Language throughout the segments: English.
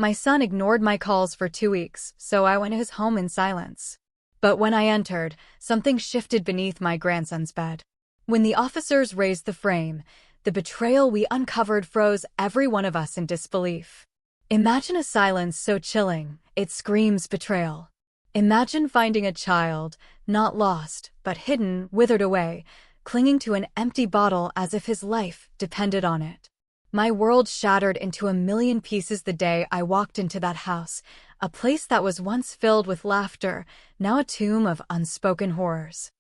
My son ignored my calls for 2 weeks, so I went to his home in silence. But when I entered, something shifted beneath my grandson's bed. When the officers raised the frame, the betrayal we uncovered froze every one of us in disbelief. Imagine a silence so chilling, it screams betrayal. Imagine finding a child, not lost, but hidden, withered away, clinging to an empty bottle as if his life depended on it. My world shattered into a million pieces the day I walked into that house, a place that was once filled with laughter, now a tomb of unspoken horrors.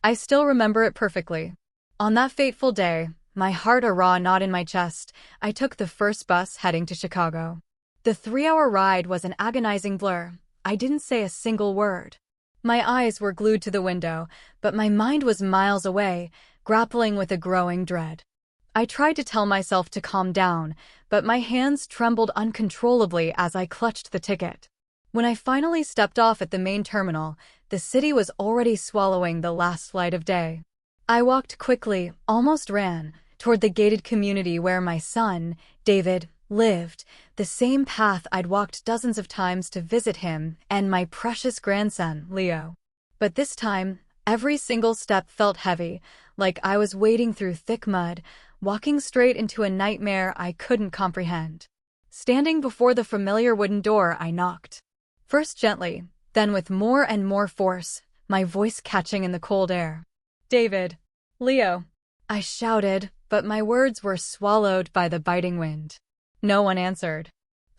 I still remember it perfectly. On that fateful day, my heart a raw knot in my chest, I took the first bus heading to Chicago. The 3-hour ride was an agonizing blur. I didn't say a single word. My eyes were glued to the window, but my mind was miles away, grappling with a growing dread. I tried to tell myself to calm down, but my hands trembled uncontrollably as I clutched the ticket. When I finally stepped off at the main terminal, the city was already swallowing the last light of day. I walked quickly, almost ran, toward the gated community where my son, David, lived, the same path I'd walked dozens of times to visit him and my precious grandson, Leo. But this time, every single step felt heavy, like I was wading through thick mud, walking straight into a nightmare I couldn't comprehend. Standing before the familiar wooden door, I knocked. First gently, then with more and more force, my voice catching in the cold air. "David. Leo." I shouted, but my words were swallowed by the biting wind. No one answered.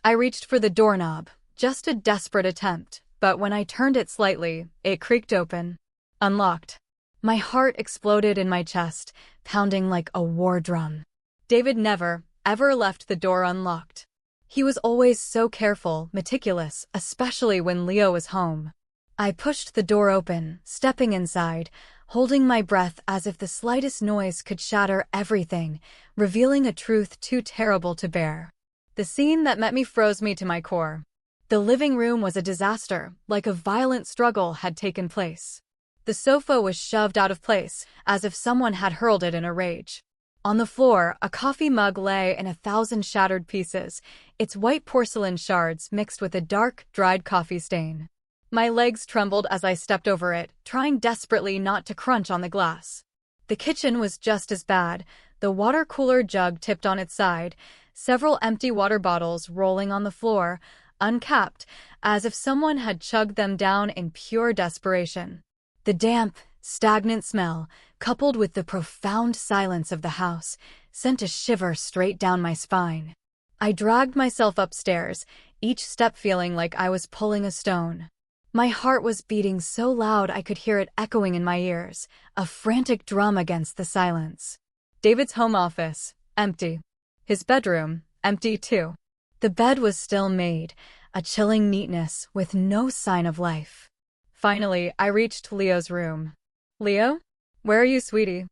I reached for the doorknob, just a desperate attempt, but when I turned it slightly, it creaked open. Unlocked. My heart exploded in my chest, pounding like a war drum. David never, ever left the door unlocked. He was always so careful, meticulous, especially when Leo was home. I pushed the door open, stepping inside, holding my breath as if the slightest noise could shatter everything, revealing a truth too terrible to bear. The scene that met me froze me to my core. The living room was a disaster, like a violent struggle had taken place. The sofa was shoved out of place, as if someone had hurled it in a rage. On the floor, a coffee mug lay in 1,000 shattered pieces, its white porcelain shards mixed with a dark, dried coffee stain. My legs trembled as I stepped over it, trying desperately not to crunch on the glass. The kitchen was just as bad, the water cooler jug tipped on its side, several empty water bottles rolling on the floor, uncapped, as if someone had chugged them down in pure desperation. The damp, stagnant smell, coupled with the profound silence of the house, sent a shiver straight down my spine. I dragged myself upstairs, each step feeling like I was pulling a stone. My heart was beating so loud I could hear it echoing in my ears, a frantic drum against the silence. David's home office, empty. His bedroom, empty too. The bed was still made, a chilling neatness with no sign of life. Finally, I reached Leo's room. "Leo? Where are you, sweetie?"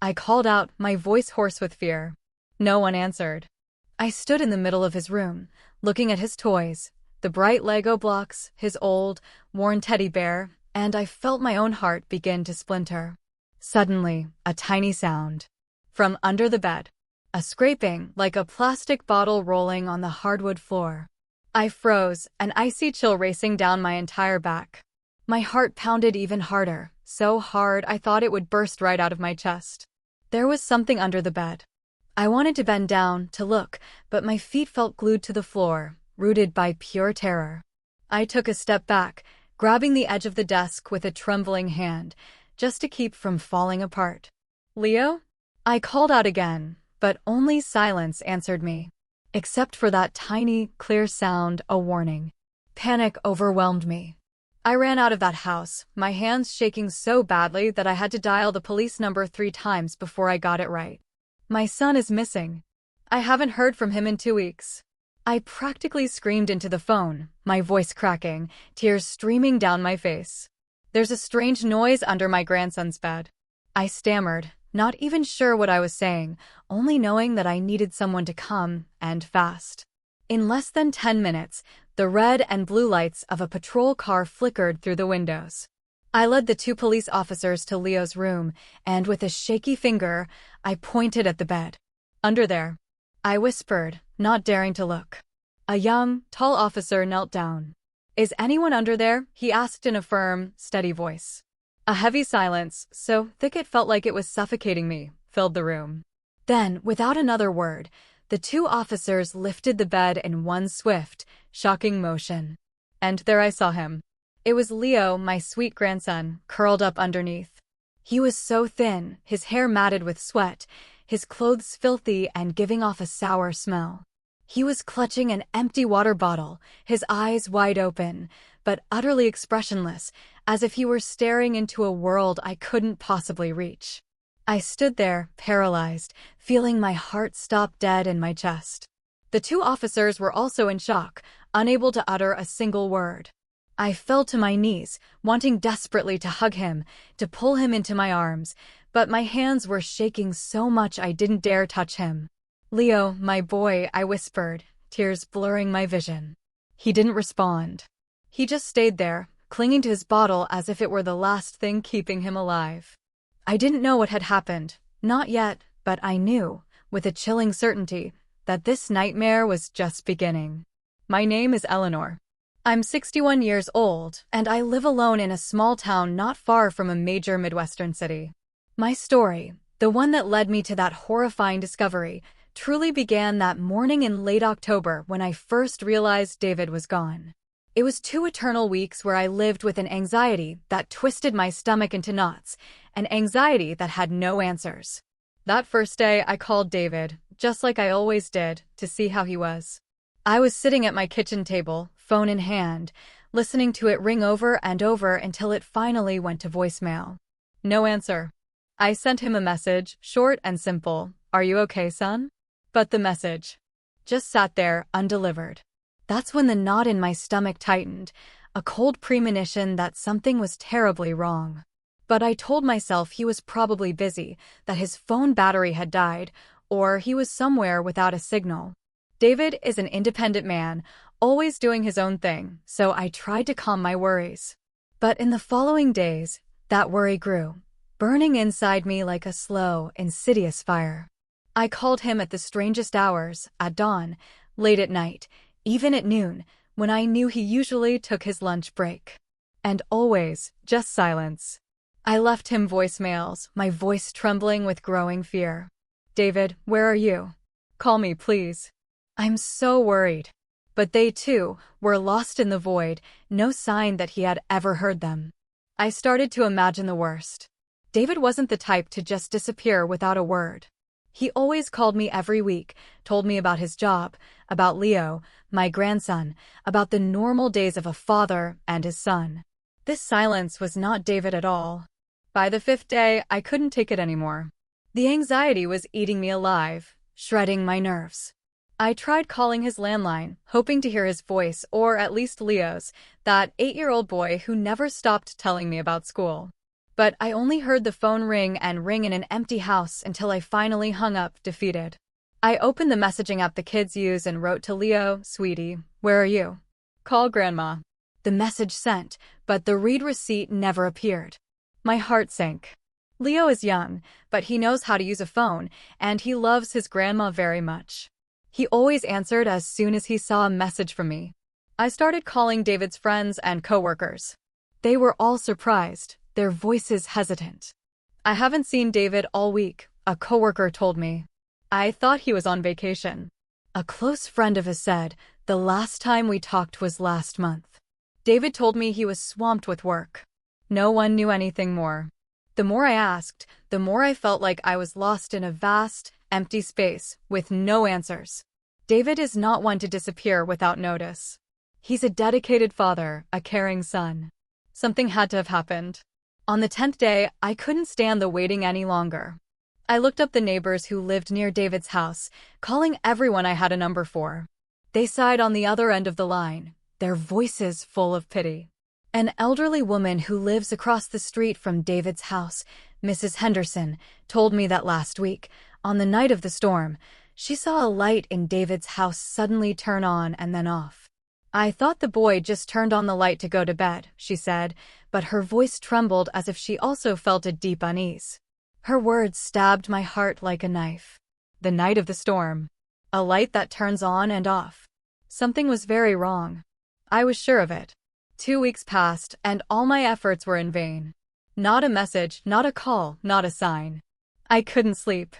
I called out, my voice hoarse with fear. No one answered. I stood in the middle of his room, looking at his toys, the bright Lego blocks, his old, worn teddy bear, and I felt my own heart begin to splinter. Suddenly, a tiny sound. From under the bed. A scraping, like a plastic bottle rolling on the hardwood floor. I froze, an icy chill racing down my entire back. My heart pounded even harder, so hard I thought it would burst right out of my chest. There was something under the bed. I wanted to bend down, to look, but my feet felt glued to the floor, rooted by pure terror. I took a step back, grabbing the edge of the desk with a trembling hand, just to keep from falling apart. "Leo?" I called out again, but only silence answered me. Except for that tiny, clear sound, a warning. Panic overwhelmed me. I ran out of that house, my hands shaking so badly that I had to dial the police number 3 times before I got it right. "My son is missing. I haven't heard from him in 2 weeks." I practically screamed into the phone, my voice cracking, tears streaming down my face. "There's a strange noise under my grandson's bed." I stammered, not even sure what I was saying, only knowing that I needed someone to come, and fast. In less than 10 minutes, the red and blue lights of a patrol car flickered through the windows. I led the 2 police officers to Leo's room, and with a shaky finger, I pointed at the bed. "Under there," I whispered, not daring to look. A young, tall officer knelt down. "Is anyone under there?" he asked in a firm, steady voice. A heavy silence, so thick it felt like it was suffocating me, filled the room. Then, without another word, the two officers lifted the bed in one swift, shocking motion. And there I saw him. It was Leo, my sweet grandson, curled up underneath. He was so thin, his hair matted with sweat, his clothes filthy and giving off a sour smell. He was clutching an empty water bottle, his eyes wide open, but utterly expressionless, as if he were staring into a world I couldn't possibly reach. I stood there, paralyzed, feeling my heart stop dead in my chest. The two officers were also in shock, unable to utter a single word. I fell to my knees, wanting desperately to hug him, to pull him into my arms, but my hands were shaking so much I didn't dare touch him. "Leo, my boy," I whispered, tears blurring my vision. He didn't respond. He just stayed there, clinging to his bottle as if it were the last thing keeping him alive. I didn't know what had happened, not yet, but I knew, with a chilling certainty, that this nightmare was just beginning. My name is Eleanor. I'm 61 years old, and I live alone in a small town not far from a major Midwestern city. My story, the one that led me to that horrifying discovery, truly began that morning in late October when I first realized David was gone. It was 2 eternal weeks where I lived with an anxiety that twisted my stomach into knots, an anxiety that had no answers. That first day, I called David, just like I always did, to see how he was. I was sitting at my kitchen table, phone in hand, listening to it ring over and over until it finally went to voicemail. No answer. I sent him a message, short and simple, "Are you okay, son?" But the message just sat there, undelivered. That's when the knot in my stomach tightened, a cold premonition that something was terribly wrong. But I told myself he was probably busy, that his phone battery had died, or he was somewhere without a signal. David is an independent man, always doing his own thing, so I tried to calm my worries. But in the following days, that worry grew, burning inside me like a slow, insidious fire. I called him at the strangest hours, at dawn, late at night, even at noon, when I knew he usually took his lunch break. And always, just silence. I left him voicemails, my voice trembling with growing fear. "David, where are you? Call me, please. I'm so worried." But they, too, were lost in the void, no sign that he had ever heard them. I started to imagine the worst. David wasn't the type to just disappear without a word. He always called me every week, told me about his job, about Leo, my grandson, about the normal days of a father and his son. This silence was not David at all. By the 5th day, I couldn't take it anymore. The anxiety was eating me alive, shredding my nerves. I tried calling his landline, hoping to hear his voice, or at least Leo's, that 8-year-old boy who never stopped telling me about school. But I only heard the phone ring and ring in an empty house until I finally hung up, defeated. I opened the messaging app the kids use and wrote to Leo, "Sweetie, where are you? Call Grandma." The message sent, but the read receipt never appeared. My heart sank. Leo is young, but he knows how to use a phone, and he loves his grandma very much. He always answered as soon as he saw a message from me. I started calling David's friends and coworkers. They were all surprised, their voices hesitant. "I haven't seen David all week," a coworker told me. "I thought he was on vacation." A close friend of his said, "The last time we talked was last month." David told me he was swamped with work. No one knew anything more. The more I asked, the more I felt like I was lost in a vast, empty space with no answers. David is not one to disappear without notice. He's a dedicated father, a caring son. Something had to have happened. On the 10th day, I couldn't stand the waiting any longer. I looked up the neighbors who lived near David's house, calling everyone I had a number for. They sighed on the other end of the line, their voices full of pity. An elderly woman who lives across the street from David's house, Mrs. Henderson, told me that last week, on the night of the storm, she saw a light in David's house suddenly turn on and then off. "I thought the boy just turned on the light to go to bed," she said, but her voice trembled as if she also felt a deep unease. Her words stabbed my heart like a knife. The night of the storm. A light that turns on and off. Something was very wrong. I was sure of it. 2 weeks passed, and all my efforts were in vain. Not a message, not a call, not a sign. I couldn't sleep.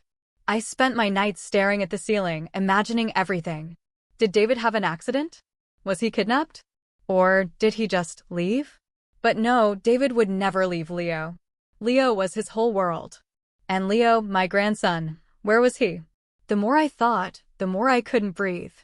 I spent my nights staring at the ceiling, imagining everything. Did David have an accident? Was he kidnapped? Or did he just leave? But no, David would never leave Leo. Leo was his whole world. And Leo, my grandson, where was he? The more I thought, the more I couldn't breathe.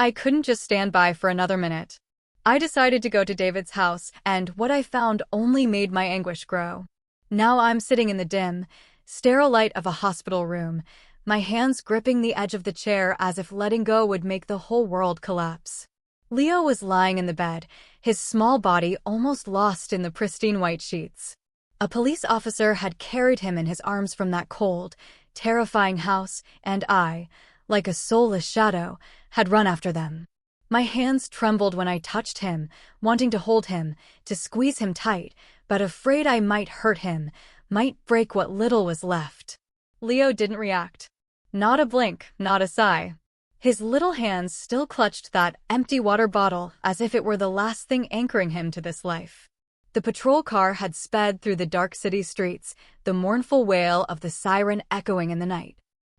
I couldn't just stand by for another minute. I decided to go to David's house, and what I found only made my anguish grow. Now I'm sitting in the dim, sterile light of a hospital room, my hands gripping the edge of the chair as if letting go would make the whole world collapse. Leo was lying in the bed, his small body almost lost in the pristine white sheets. A police officer had carried him in his arms from that cold, terrifying house, and I, like a soulless shadow, had run after them. My hands trembled when I touched him, wanting to hold him, to squeeze him tight, but afraid I might hurt him, might break what little was left. Leo didn't react. Not a blink, not a sigh. His little hands still clutched that empty water bottle as if it were the last thing anchoring him to this life. The patrol car had sped through the dark city streets, the mournful wail of the siren echoing in the night.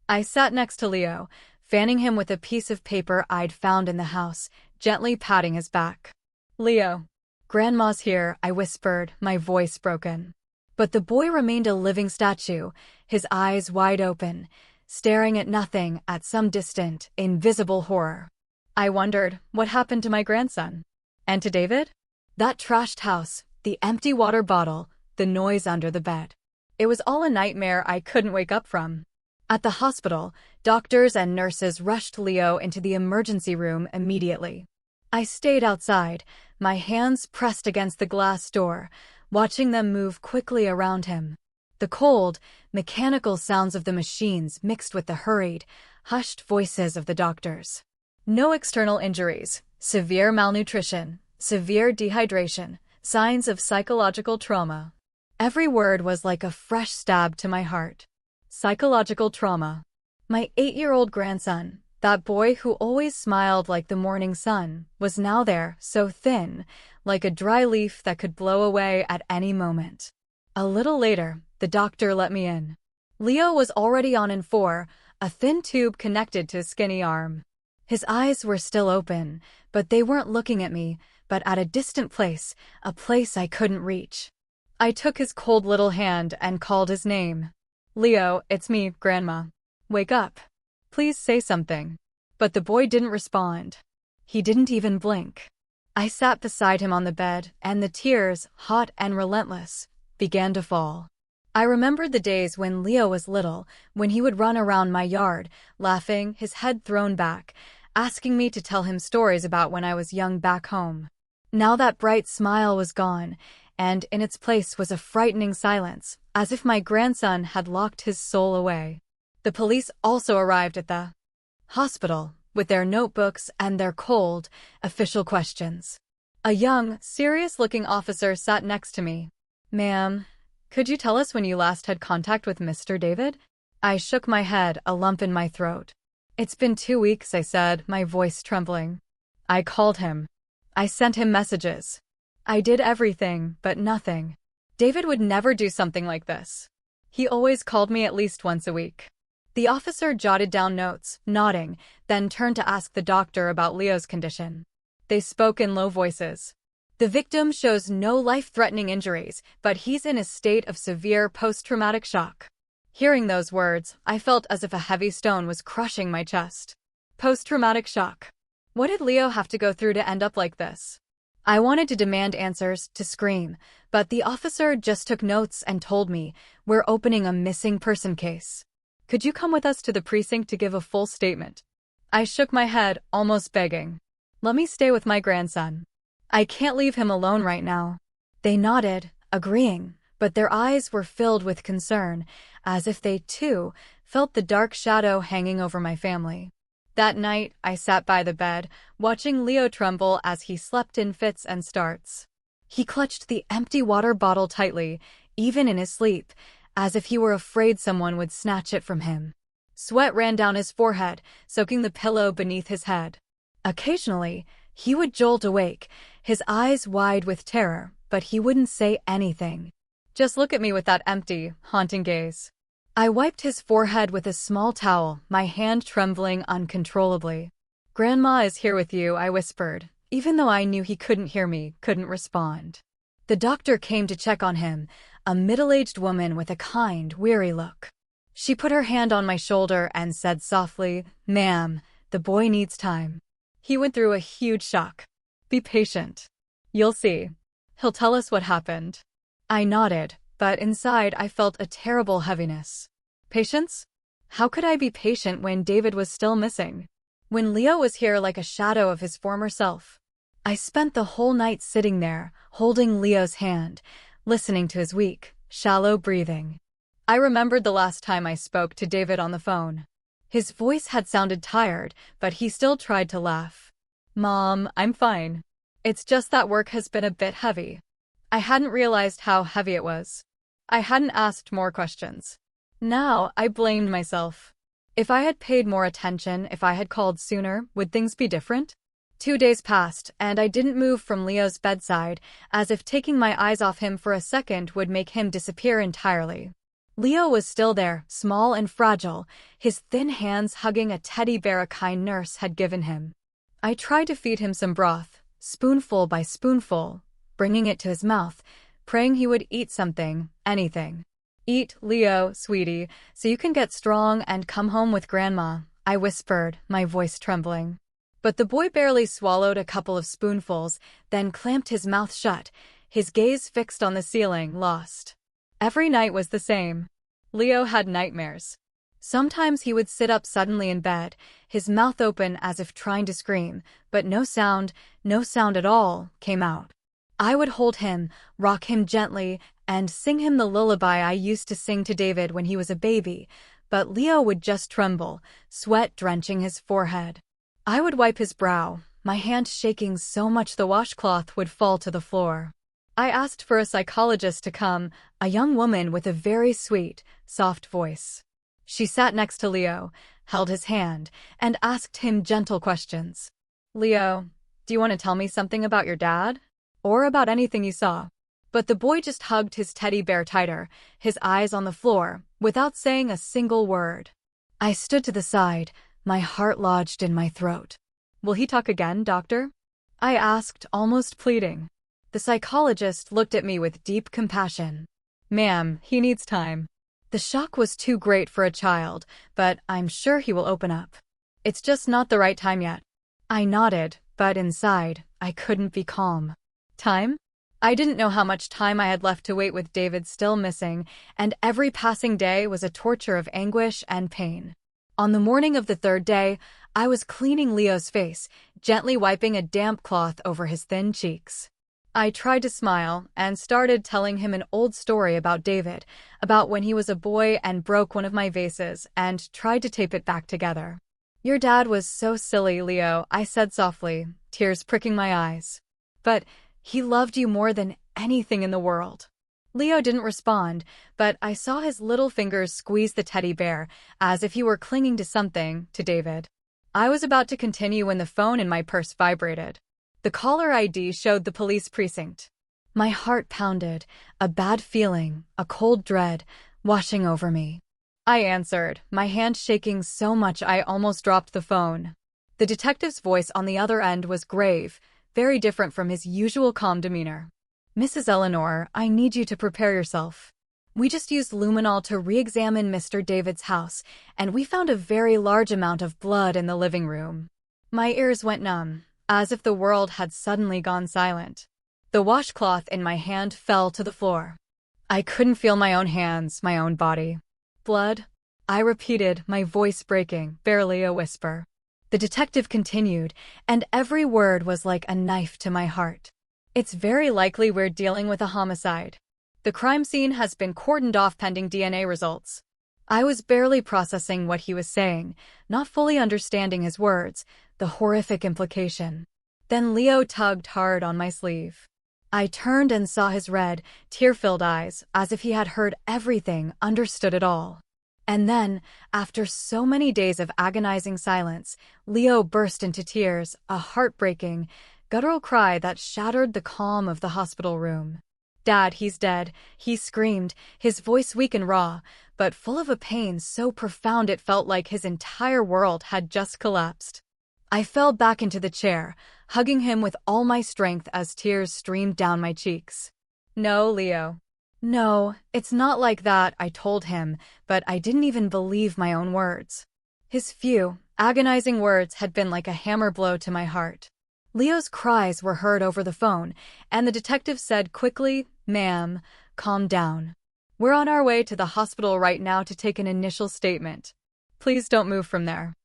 I sat next to Leo, fanning him with a piece of paper I'd found in the house, gently patting his back. "Leo, Grandma's here," I whispered, my voice broken. But the boy remained a living statue, his eyes wide open, staring at nothing, at some distant, invisible horror. I wondered, what happened to my grandson? And to David? That trashed house, the empty water bottle, the noise under the bed. It was all a nightmare I couldn't wake up from. At the hospital, doctors and nurses rushed Leo into the emergency room immediately. I stayed outside, my hands pressed against the glass door, watching them move quickly around him. The cold, mechanical sounds of the machines mixed with the hurried, hushed voices of the doctors. No external injuries, severe malnutrition, severe dehydration, signs of psychological trauma. Every word was like a fresh stab to my heart. Psychological trauma. My 8-year-old grandson, that boy who always smiled like the morning sun, was now there, so thin, like a dry leaf that could blow away at any moment. A little later, the doctor let me in. Leo was already on N4, a thin tube connected to his skinny arm. His eyes were still open, but they weren't looking at me, but at a distant place, a place I couldn't reach. I took his cold little hand and called his name. "Leo, it's me, Grandma. Wake up. Please say something." But the boy didn't respond. He didn't even blink. I sat beside him on the bed, and the tears, hot and relentless, began to fall. I remembered the days when Leo was little, when he would run around my yard, laughing, his head thrown back, asking me to tell him stories about when I was young back home. Now that bright smile was gone, and in its place was a frightening silence, as if my grandson had locked his soul away. The police also arrived at the hospital, with their notebooks and their cold, official questions. A young, serious-looking officer sat next to me. "Ma'am, could you tell us when you last had contact with Mr. David?" I shook my head, a lump in my throat. "It's been 2 weeks," I said, my voice trembling. "I called him. I sent him messages. I did everything, but nothing. David would never do something like this. He always called me at least once a week." The officer jotted down notes, nodding, then turned to ask the doctor about Leo's condition. They spoke in low voices. "The victim shows no life-threatening injuries, but he's in a state of severe post-traumatic shock." Hearing those words, I felt as if a heavy stone was crushing my chest. Post-traumatic shock. What did Leo have to go through to end up like this? I wanted to demand answers, to scream, but the officer just took notes and told me, "We're opening a missing person case. Could you come with us to the precinct to give a full statement?" I shook my head, almost begging. "Let me stay with my grandson. I can't leave him alone right now." They nodded, agreeing, but their eyes were filled with concern, as if they, too, felt the dark shadow hanging over my family. That night, I sat by the bed, watching Leo tremble as he slept in fits and starts. He clutched the empty water bottle tightly, even in his sleep, as if he were afraid someone would snatch it from him. Sweat ran down his forehead, soaking the pillow beneath his head. Occasionally, he would jolt awake, his eyes wide with terror, but he wouldn't say anything. Just look at me with that empty, haunting gaze. I wiped his forehead with a small towel, my hand trembling uncontrollably. "Grandma is here with you," I whispered, even though I knew he couldn't hear me, couldn't respond. The doctor came to check on him, a middle-aged woman with a kind, weary look. She put her hand on my shoulder and said softly, "Ma'am, the boy needs time. He went through a huge shock. Be patient. You'll see. He'll tell us what happened." I nodded, but inside I felt a terrible heaviness. Patience? How could I be patient when David was still missing? When Leo was here like a shadow of his former self? I spent the whole night sitting there, holding Leo's hand, listening to his weak, shallow breathing. I remembered the last time I spoke to David on the phone. His voice had sounded tired, but he still tried to laugh. "Mom, I'm fine. It's just that work has been a bit heavy." I hadn't realized how heavy it was. I hadn't asked more questions. Now I blamed myself. If I had paid more attention, if I had called sooner, would things be different? 2 days passed, and I didn't move from Leo's bedside, as if taking my eyes off him for a second would make him disappear entirely. Leo was still there, small and fragile, his thin hands hugging a teddy bear a kind nurse had given him. I tried to feed him some broth, spoonful by spoonful, bringing it to his mouth, praying he would eat something, anything. "Eat, Leo, sweetie, so you can get strong and come home with Grandma," I whispered, my voice trembling. But the boy barely swallowed a couple of spoonfuls, then clamped his mouth shut, his gaze fixed on the ceiling, lost. Every night was the same. Leo had nightmares. Sometimes he would sit up suddenly in bed, his mouth open as if trying to scream, but no sound at all, came out. I would hold him, rock him gently, and sing him the lullaby I used to sing to David when he was a baby, but Leo would just tremble, sweat drenching his forehead. I would wipe his brow, my hand shaking so much the washcloth would fall to the floor. I asked for a psychologist to come, a young woman with a very sweet, soft voice. She sat next to Leo, held his hand, and asked him gentle questions. "Leo, do you want to tell me something about your dad? Or about anything you saw?" But the boy just hugged his teddy bear tighter, his eyes on the floor, without saying a single word. I stood to the side, my heart lodged in my throat. "Will he talk again, doctor?" I asked, almost pleading. The psychologist looked at me with deep compassion. "Ma'am, he needs time. The shock was too great for a child, but I'm sure he will open up. It's just not the right time yet." I nodded, but inside, I couldn't be calm. Time? I didn't know how much time I had left to wait with David still missing, and every passing day was a torture of anguish and pain. On the morning of the third day, I was cleaning Leo's face, gently wiping a damp cloth over his thin cheeks. I tried to smile and started telling him an old story about David, about when he was a boy and broke one of my vases, and tried to tape it back together. "Your dad was so silly, Leo," I said softly, tears pricking my eyes. "But he loved you more than anything in the world." Leo didn't respond, but I saw his little fingers squeeze the teddy bear, as if he were clinging to something, to David. I was about to continue when the phone in my purse vibrated. The caller ID showed the police precinct. My heart pounded, a bad feeling, a cold dread, washing over me. I answered, my hand shaking so much I almost dropped the phone. The detective's voice on the other end was grave, very different from his usual calm demeanor. "Mrs. Eleanor, I need you to prepare yourself. We just used luminol to re-examine Mr. David's house, and we found a very large amount of blood in the living room." My ears went numb, as if the world had suddenly gone silent. The washcloth in my hand fell to the floor. I couldn't feel my own hands, my own body. "Blood?" I repeated, my voice breaking, barely a whisper. The detective continued, and every word was like a knife to my heart. "It's very likely we're dealing with a homicide. The crime scene has been cordoned off pending DNA results." I was barely processing what he was saying, not fully understanding his words, the horrific implication. Then Leo tugged hard on my sleeve. I turned and saw his red, tear-filled eyes, as if he had heard everything, understood it all. And then, after so many days of agonizing silence, Leo burst into tears, a heartbreaking, guttural cry that shattered the calm of the hospital room. "Dad, he's dead," he screamed, his voice weak and raw, but full of a pain so profound it felt like his entire world had just collapsed. I fell back into the chair, hugging him with all my strength as tears streamed down my cheeks. "No, Leo. No, it's not like that," I told him, but I didn't even believe my own words. His few, agonizing words had been like a hammer blow to my heart. Leo's cries were heard over the phone, and the detective said quickly, "Ma'am, calm down. We're on our way to the hospital right now to take an initial statement. Please don't move from there."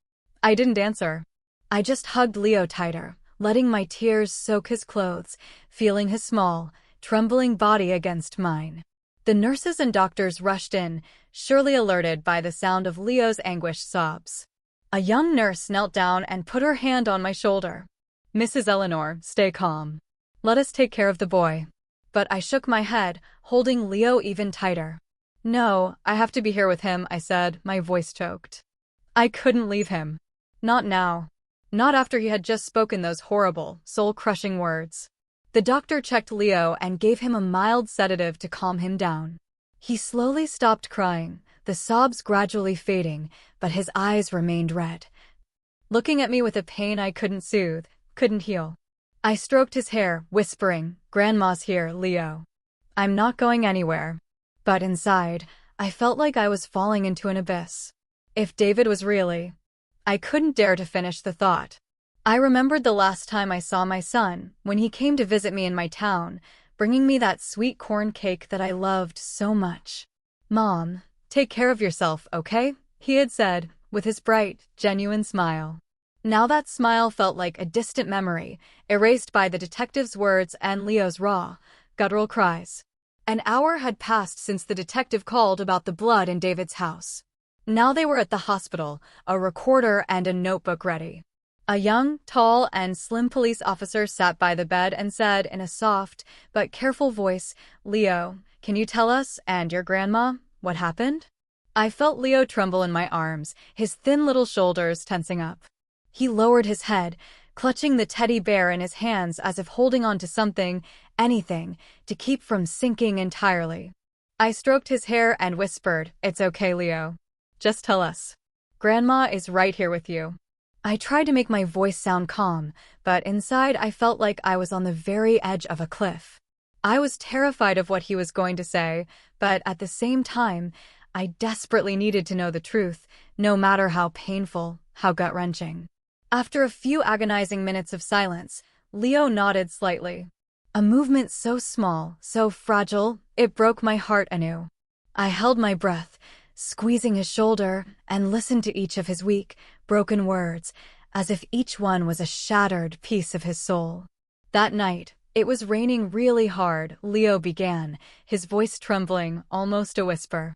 I didn't answer. I just hugged Leo tighter, letting my tears soak his clothes, feeling his small, trembling body against mine. The nurses and doctors rushed in, surely alerted by the sound of Leo's anguished sobs. A young nurse knelt down and put her hand on my shoulder. "Mrs. Eleanor, stay calm. Let us take care of the boy." But I shook my head, holding Leo even tighter. "No, I have to be here with him," I said, my voice choked. I couldn't leave him. Not now. Not after he had just spoken those horrible, soul-crushing words. The doctor checked Leo and gave him a mild sedative to calm him down. He slowly stopped crying, the sobs gradually fading, but his eyes remained red, looking at me with a pain I couldn't soothe, couldn't heal. I stroked his hair, whispering, "Grandma's here, Leo. I'm not going anywhere." But inside, I felt like I was falling into an abyss. If David was really... I couldn't dare to finish the thought. I remembered the last time I saw my son, when he came to visit me in my town, bringing me that sweet corn cake that I loved so much. "Mom, take care of yourself, okay?" he had said, with his bright, genuine smile. Now that smile felt like a distant memory, erased by the detective's words and Leo's raw, guttural cries. An hour had passed since the detective called about the blood in David's house. Now they were at the hospital, a recorder and a notebook ready. A young, tall, and slim police officer sat by the bed and said in a soft but careful voice, "Leo, can you tell us, and your grandma, what happened?" I felt Leo tremble in my arms, his thin little shoulders tensing up. He lowered his head, clutching the teddy bear in his hands as if holding on to something, anything, to keep from sinking entirely. I stroked his hair and whispered, "It's okay, Leo. Just tell us. Grandma is right here with you." I tried to make my voice sound calm, but inside I felt like I was on the very edge of a cliff. I was terrified of what he was going to say, but at the same time, I desperately needed to know the truth, no matter how painful, how gut-wrenching. After a few agonizing minutes of silence, Leo nodded slightly. A movement so small, so fragile, it broke my heart anew. I held my breath, squeezing his shoulder, and listened to each of his weak, broken words, as if each one was a shattered piece of his soul. That night, it was raining really hard, Leo began, his voice trembling, almost a whisper.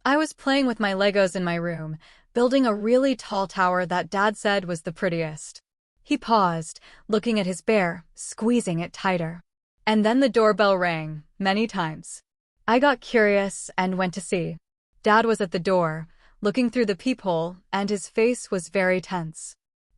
I was playing with my Legos in my room, building a really tall tower that Dad said was the prettiest. He paused, looking at his bear, squeezing it tighter. And then the doorbell rang, many times. I got curious and went to see. Dad was at the door, looking through the peephole, and his face was very tense.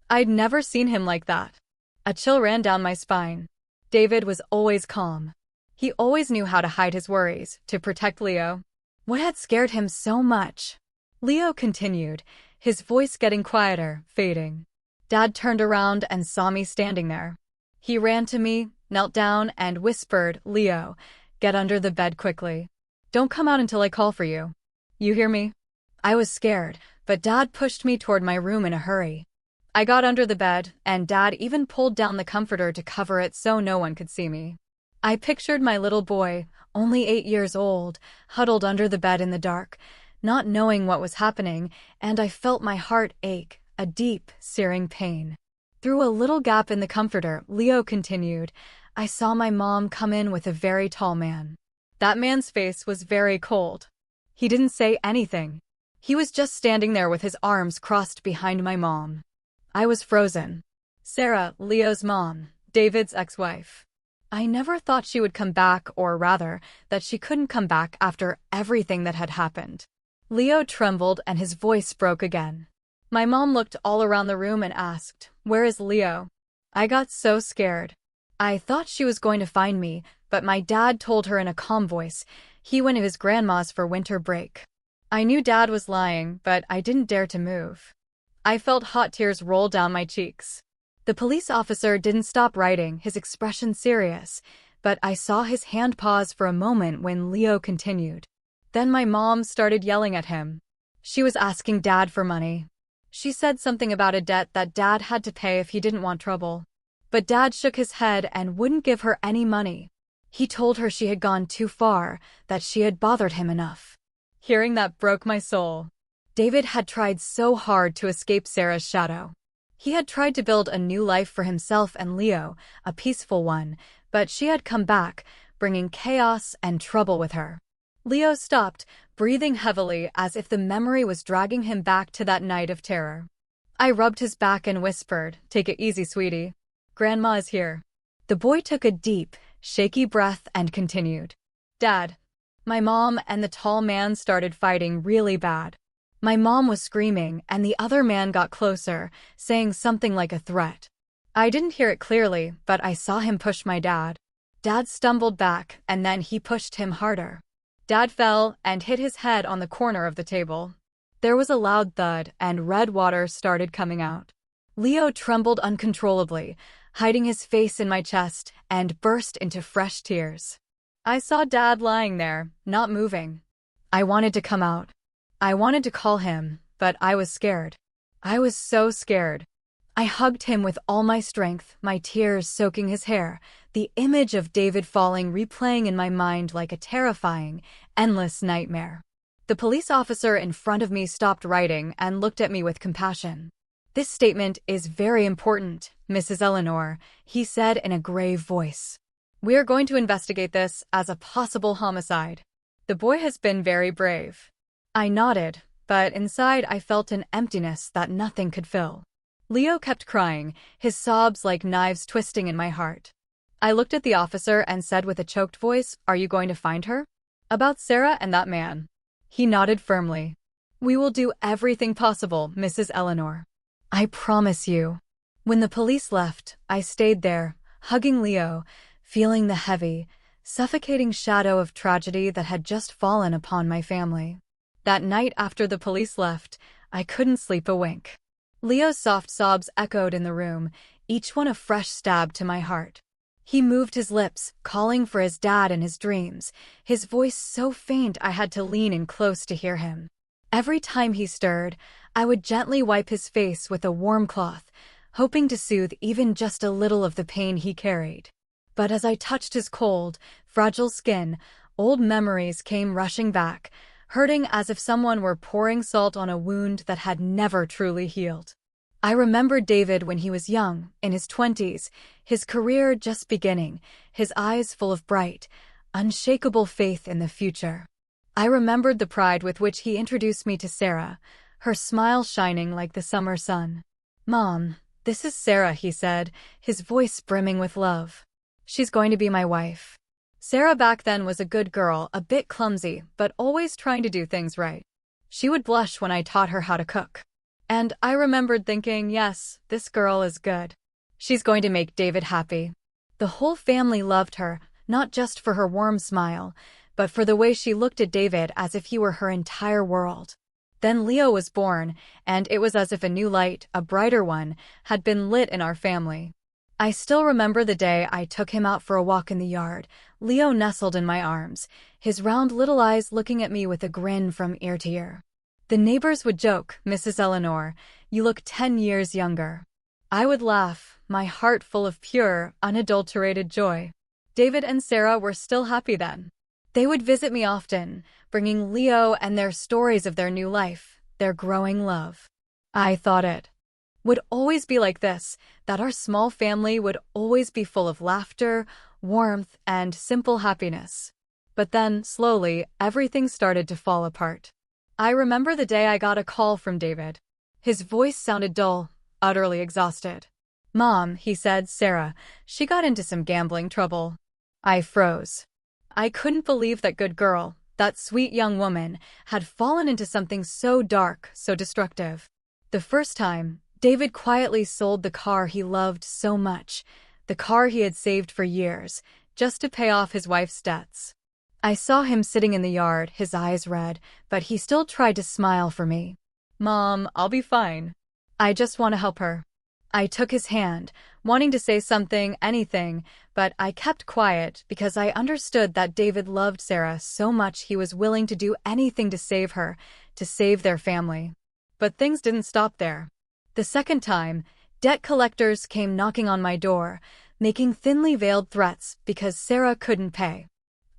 I'd never seen him like that. A chill ran down my spine. David was always calm. He always knew how to hide his worries, to protect Leo. What had scared him so much? Leo continued, his voice getting quieter, fading. Dad turned around and saw me standing there. He ran to me, knelt down, and whispered, "Leo, get under the bed quickly. Don't come out until I call for you. You hear me?" I was scared, but Dad pushed me toward my room in a hurry. I got under the bed, and Dad even pulled down the comforter to cover it so no one could see me. I pictured my little boy, only 8 years old, huddled under the bed in the dark, not knowing what was happening, and I felt my heart ache, a deep, searing pain. Through a little gap in the comforter, Leo continued, I saw my mom come in with a very tall man. That man's face was very cold. He didn't say anything. He was just standing there with his arms crossed behind my mom. I was frozen. Sarah, Leo's mom, David's ex-wife. I never thought she would come back, or rather, that she couldn't come back after everything that had happened. Leo trembled and his voice broke again. My mom looked all around the room and asked, "Where is Leo?" I got so scared. I thought she was going to find me, but my dad told her in a calm voice he went to his grandma's for winter break. I knew Dad was lying, but I didn't dare to move. I felt hot tears roll down my cheeks. The police officer didn't stop writing, his expression serious, but I saw his hand pause for a moment when Leo continued. Then my mom started yelling at him. She was asking Dad for money. She said something about a debt that Dad had to pay if he didn't want trouble. But Dad shook his head and wouldn't give her any money. He told her she had gone too far, that she had bothered him enough. Hearing that broke my soul. David had tried so hard to escape Sarah's shadow. He had tried to build a new life for himself and Leo, a peaceful one, but she had come back, bringing chaos and trouble with her. Leo stopped, breathing heavily as if the memory was dragging him back to that night of terror. I rubbed his back and whispered, "Take it easy, sweetie. Grandma is here." The boy took a deep, shaky breath and continued. "Dad." My mom and the tall man started fighting really bad. My mom was screaming, and the other man got closer, saying something like a threat. I didn't hear it clearly, but I saw him push my dad. Dad stumbled back, and then he pushed him harder. Dad fell and hit his head on the corner of the table. There was a loud thud, and red water started coming out. Leo trembled uncontrollably, hiding his face in my chest, and burst into fresh tears. I saw Dad lying there, not moving. I wanted to come out. I wanted to call him, but I was scared. I was so scared. I hugged him with all my strength, my tears soaking his hair, the image of David falling replaying in my mind like a terrifying, endless nightmare. The police officer in front of me stopped writing and looked at me with compassion. "This statement is very important, Mrs. Eleanor," he said in a grave voice. "We are going to investigate this as a possible homicide. The boy has been very brave." I nodded, but inside I felt an emptiness that nothing could fill. Leo kept crying, his sobs like knives twisting in my heart. I looked at the officer and said with a choked voice, "Are you going to find her?" "About Sarah and that man." He nodded firmly. "We will do everything possible, Mrs. Eleanor. I promise you." When the police left, I stayed there, hugging Leo, feeling the heavy, suffocating shadow of tragedy that had just fallen upon my family. That night after the police left, I couldn't sleep a wink. Leo's soft sobs echoed in the room, each one a fresh stab to my heart. He moved his lips, calling for his dad in his dreams, his voice so faint I had to lean in close to hear him. Every time he stirred, I would gently wipe his face with a warm cloth, hoping to soothe even just a little of the pain he carried. But as I touched his cold, fragile skin, old memories came rushing back, hurting as if someone were pouring salt on a wound that had never truly healed. I remembered David when he was young, in his 20s, his career just beginning, his eyes full of bright, unshakable faith in the future. I remembered the pride with which he introduced me to Sarah, her smile shining like the summer sun. "Mom, this is Sarah," he said, his voice brimming with love. "She's going to be my wife." Sarah back then was a good girl, a bit clumsy, but always trying to do things right. She would blush when I taught her how to cook. And I remembered thinking, yes, this girl is good. She's going to make David happy. The whole family loved her, not just for her warm smile, but for the way she looked at David as if he were her entire world. Then Leo was born, and it was as if a new light, a brighter one, had been lit in our family. I still remember the day I took him out for a walk in the yard, Leo nestled in my arms, his round little eyes looking at me with a grin from ear to ear. The neighbors would joke, "Mrs. Eleanor, you look 10 years younger." I would laugh, my heart full of pure, unadulterated joy. David and Sarah were still happy then. They would visit me often, bringing Leo and their stories of their new life, their growing love. I thought it would always be like this, that our small family would always be full of laughter, warmth, and simple happiness. But then, slowly, everything started to fall apart. I remember the day I got a call from David. His voice sounded dull, utterly exhausted. "Mom," he said, "Sarah, she got into some gambling trouble." I froze. I couldn't believe that good girl, That sweet young woman, had fallen into something so dark, so destructive. The first time, David quietly sold the car he loved so much, the car he had saved for years, just to pay off his wife's debts. I saw him sitting in the yard, his eyes red, but he still tried to smile for me. "Mom, I'll be fine. I just want to help her." I took his hand, wanting to say something, anything, but I kept quiet because I understood that David loved Sarah so much he was willing to do anything to save her, to save their family. But things didn't stop there. The second time, debt collectors came knocking on my door, making thinly veiled threats because Sarah couldn't pay.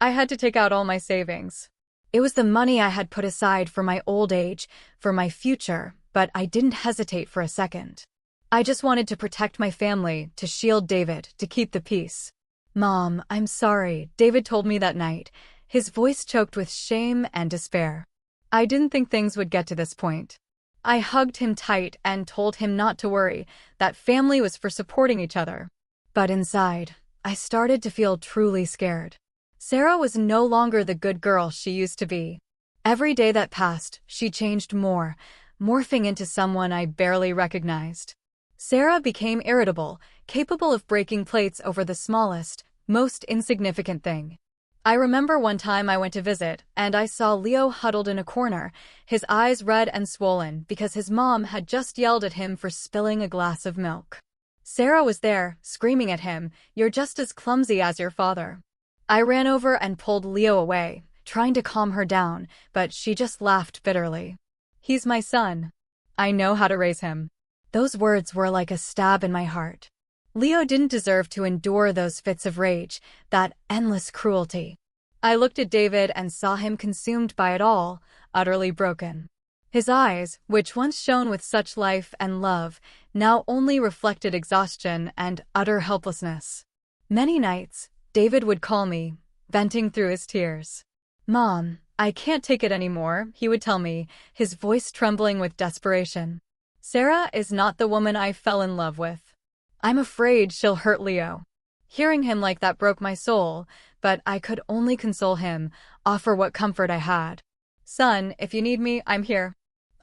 I had to take out all my savings. It was the money I had put aside for my old age, for my future, but I didn't hesitate for a second. I just wanted to protect my family, to shield David, to keep the peace. "Mom, I'm sorry," David told me that night, his voice choked with shame and despair. I didn't think things would get to this point. I hugged him tight and told him not to worry, that family was for supporting each other. But inside, I started to feel truly scared. Sarah was no longer the good girl she used to be. Every day that passed, she changed more, morphing into someone I barely recognized. Sarah became irritable, capable of breaking plates over the smallest, most insignificant thing. I remember one time I went to visit, and I saw Leo huddled in a corner, his eyes red and swollen because his mom had just yelled at him for spilling a glass of milk. Sarah was there, screaming at him, "You're just as clumsy as your father." I ran over and pulled Leo away, trying to calm her down, but she just laughed bitterly. "He's my son. I know how to raise him." Those words were like a stab in my heart. Leo didn't deserve to endure those fits of rage, that endless cruelty. I looked at David and saw him consumed by it all, utterly broken. His eyes, which once shone with such life and love, now only reflected exhaustion and utter helplessness. Many nights, David would call me, venting through his tears. "Mom, I can't take it anymore," he would tell me, his voice trembling with desperation. "Sarah is not the woman I fell in love with. I'm afraid she'll hurt Leo." Hearing him like that broke my soul, but I could only console him, offer what comfort I had. "Son, if you need me, I'm here.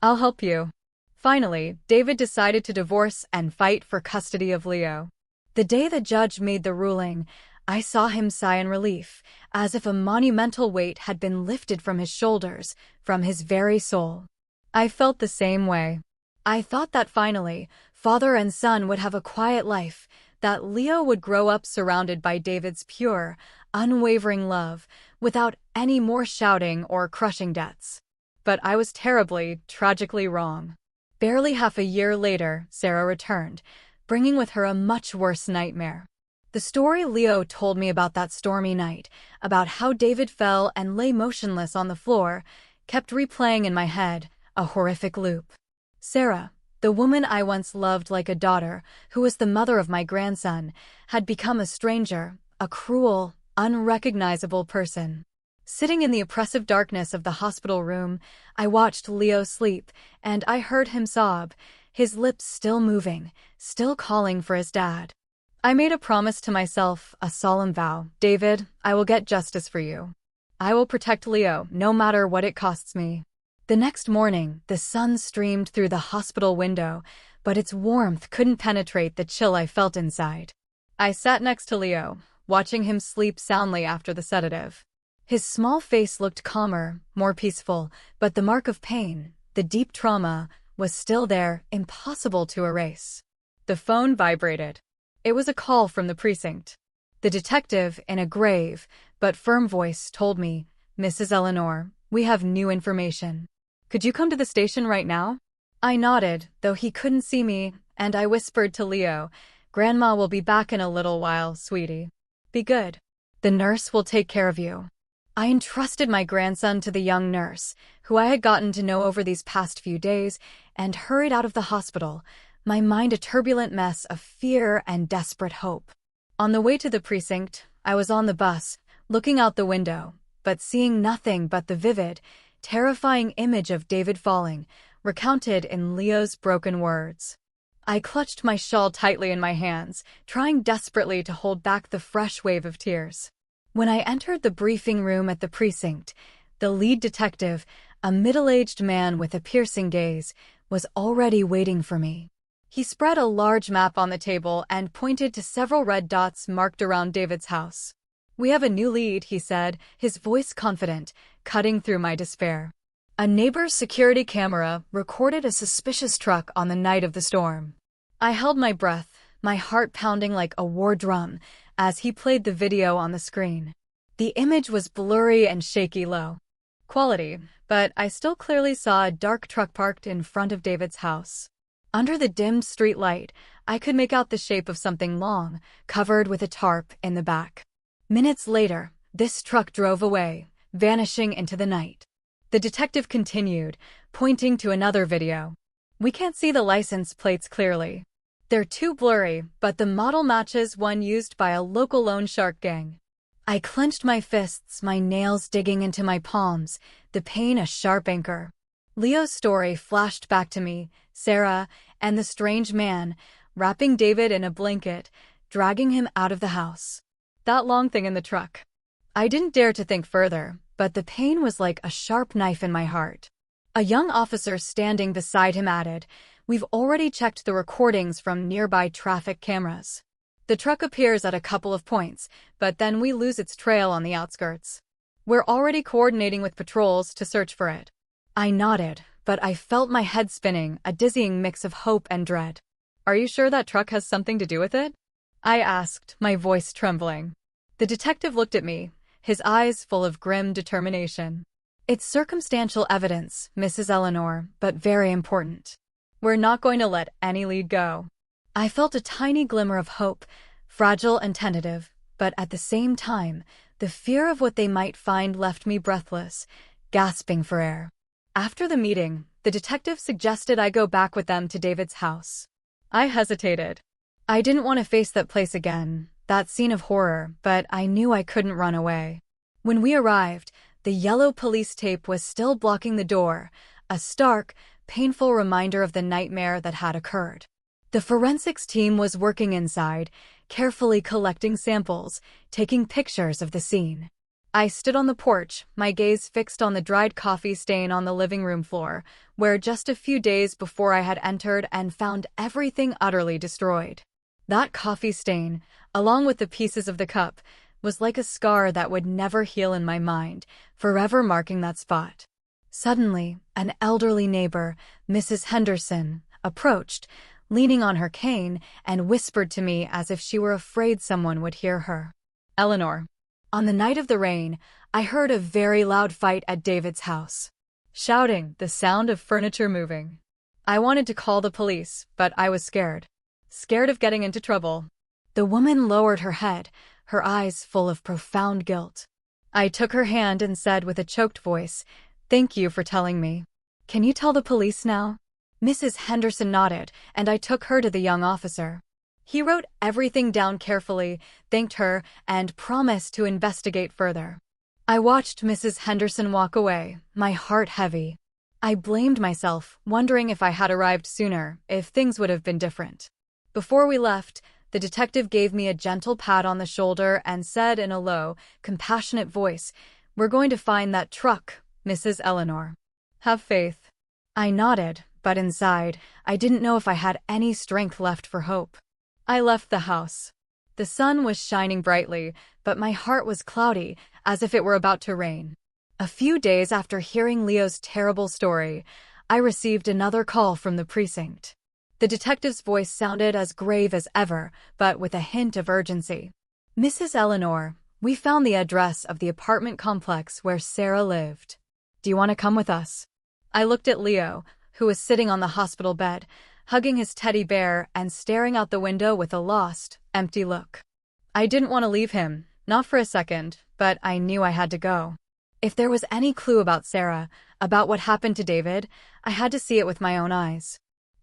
I'll help you." Finally, David decided to divorce and fight for custody of Leo. The day the judge made the ruling, I saw him sigh in relief, as if a monumental weight had been lifted from his shoulders, from his very soul. I felt the same way. I thought that finally, father and son would have a quiet life, that Leo would grow up surrounded by David's pure, unwavering love, without any more shouting or crushing debts. But I was terribly, tragically wrong. Barely half a year later, Sarah returned, bringing with her a much worse nightmare. The story Leo told me about that stormy night, about how David fell and lay motionless on the floor, kept replaying in my head, a horrific loop. Sarah, the woman I once loved like a daughter, who was the mother of my grandson, had become a stranger, a cruel, unrecognizable person. Sitting in the oppressive darkness of the hospital room, I watched Leo sleep, and I heard him sob, his lips still moving, still calling for his dad. I made a promise to myself, a solemn vow. "David, I will get justice for you. I will protect Leo, no matter what it costs me." The next morning, the sun streamed through the hospital window, but its warmth couldn't penetrate the chill I felt inside. I sat next to Leo, watching him sleep soundly after the sedative. His small face looked calmer, more peaceful, but the mark of pain, the deep trauma, was still there, impossible to erase. The phone vibrated. It was a call from the precinct. The detective, in a grave but firm voice, told me, "Mrs. Eleanor, we have new information. Could you come to the station right now?" I nodded, though he couldn't see me, and I whispered to Leo, "Grandma will be back in a little while, sweetie. Be good. The nurse will take care of you." I entrusted my grandson to the young nurse, who I had gotten to know over these past few days, and hurried out of the hospital, my mind a turbulent mess of fear and desperate hope. On the way to the precinct, I was on the bus, looking out the window, but seeing nothing but the vivid, terrifying image of David falling, recounted in Leo's broken words. I clutched my shawl tightly in my hands, trying desperately to hold back the fresh wave of tears. When I entered the briefing room at the precinct, The lead detective, a middle-aged man with a piercing gaze, was already waiting for me. He spread a large map on the table and pointed to several red dots marked around David's house. "We have a new lead," he said, his voice confident, cutting through my despair. A neighbor's security camera recorded a suspicious truck on the night of the storm. I held my breath, my heart pounding like a war drum, as he played the video on the screen. The image was blurry and shaky low quality, but I still clearly saw a dark truck parked in front of David's house. Under the dimmed street light, I could make out the shape of something long, covered with a tarp in the back. Minutes later, this truck drove away, vanishing into the night. The detective continued, pointing to another video. "We can't see the license plates clearly. They're too blurry, but the model matches one used by a local loan shark gang." I clenched my fists, my nails digging into my palms, the pain a sharp anchor. Leo's story flashed back to me, Sarah, and the strange man, wrapping David in a blanket, dragging him out of the house. That long thing in the truck. I didn't dare to think further, but the pain was like a sharp knife in my heart. A young officer standing beside him added, "We've already checked the recordings from nearby traffic cameras. The truck appears at a couple of points, but then we lose its trail on the outskirts. We're already coordinating with patrols to search for it." I nodded, but I felt my head spinning, a dizzying mix of hope and dread. "Are you sure that truck has something to do with it?" I asked, my voice trembling. The detective looked at me, his eyes full of grim determination. "It's circumstantial evidence, Mrs. Eleanor, but very important. We're not going to let any lead go." I felt a tiny glimmer of hope, fragile and tentative, but at the same time, the fear of what they might find left me breathless, gasping for air. After the meeting, the detective suggested I go back with them to David's house. I hesitated. I didn't want to face that place again, that scene of horror, but I knew I couldn't run away. When we arrived, the yellow police tape was still blocking the door, a stark, painful reminder of the nightmare that had occurred. The forensics team was working inside, carefully collecting samples, taking pictures of the scene. I stood on the porch, my gaze fixed on the dried coffee stain on the living room floor, where just a few days before I had entered and found everything utterly destroyed. That coffee stain, along with the pieces of the cup, was like a scar that would never heal in my mind, forever marking that spot. Suddenly, an elderly neighbor, Mrs. Henderson, approached, leaning on her cane, and whispered to me as if she were afraid someone would hear her. "Eleanor, on the night of the rain, I heard a very loud fight at David's house. Shouting, the sound of furniture moving. I wanted to call the police, but I was scared. Scared of getting into trouble." The woman lowered her head, her eyes full of profound guilt. I took her hand and said with a choked voice, "Thank you for telling me. Can you tell the police now?" Mrs. Henderson nodded, and I took her to the young officer. He wrote everything down carefully, thanked her, and promised to investigate further. I watched Mrs. Henderson walk away, my heart heavy. I blamed myself, wondering if I had arrived sooner, if things would have been different. Before we left, the detective gave me a gentle pat on the shoulder and said in a low, compassionate voice, "We're going to find that truck, Mrs. Eleanor. Have faith." I nodded, but inside, I didn't know if I had any strength left for hope. I left the house. The sun was shining brightly, but my heart was cloudy, as if it were about to rain. A few days after hearing Leo's terrible story, I received another call from the precinct. The detective's voice sounded as grave as ever, but with a hint of urgency. "Mrs. Eleanor, we found the address of the apartment complex where Sarah lived. Do you want to come with us?" I looked at Leo, who was sitting on the hospital bed, hugging his teddy bear and staring out the window with a lost, empty look. I didn't want to leave him, not for a second, but I knew I had to go. If there was any clue about Sarah, about what happened to David, I had to see it with my own eyes.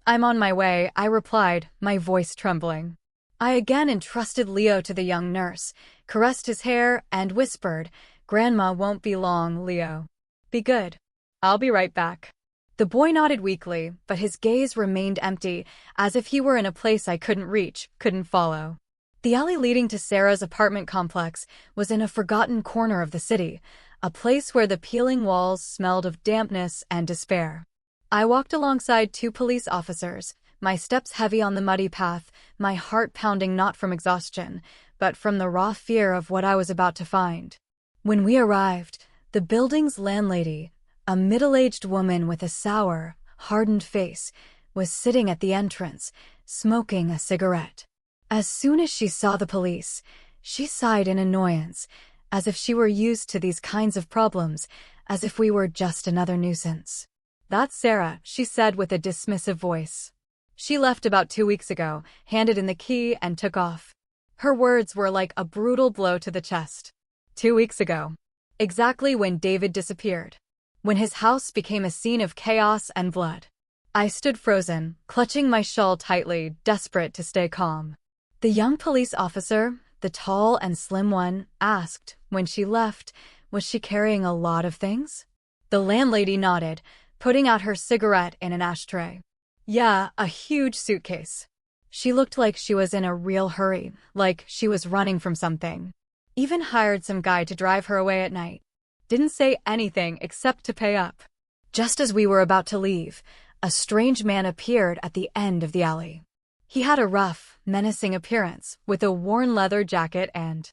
"I'm on my way," I replied, my voice trembling. I again entrusted Leo to the young nurse, caressed his hair, and whispered, "Grandma won't be long, Leo. Be good. I'll be right back." The boy nodded weakly, but his gaze remained empty, as if he were in a place I couldn't reach, couldn't follow. The alley leading to Sarah's apartment complex was in a forgotten corner of the city, a place where the peeling walls smelled of dampness and despair. I walked alongside 2 police officers, my steps heavy on the muddy path, my heart pounding not from exhaustion, but from the raw fear of what I was about to find. When we arrived, the building's landlady, a middle-aged woman with a sour, hardened face, was sitting at the entrance, smoking a cigarette. As soon as she saw the police, she sighed in annoyance, as if she were used to these kinds of problems, as if we were just another nuisance. "That's Sarah," she said with a dismissive voice. "She left about 2 weeks ago, handed in the key, and took off." Her words were like a brutal blow to the chest. 2 weeks ago. Exactly when David disappeared. When his house became a scene of chaos and blood. I stood frozen, clutching my shawl tightly, desperate to stay calm. The young police officer, the tall and slim one, asked, when she left, was she carrying a lot of things? The landlady nodded, putting out her cigarette in an ashtray. "Yeah, a huge suitcase." She looked like she was in a real hurry, like she was running from something. Even hired some guy to drive her away at night. Didn't say anything except to pay up. Just as we were about to leave, a strange man appeared at the end of the alley. He had a rough, menacing appearance, with a worn leather jacket and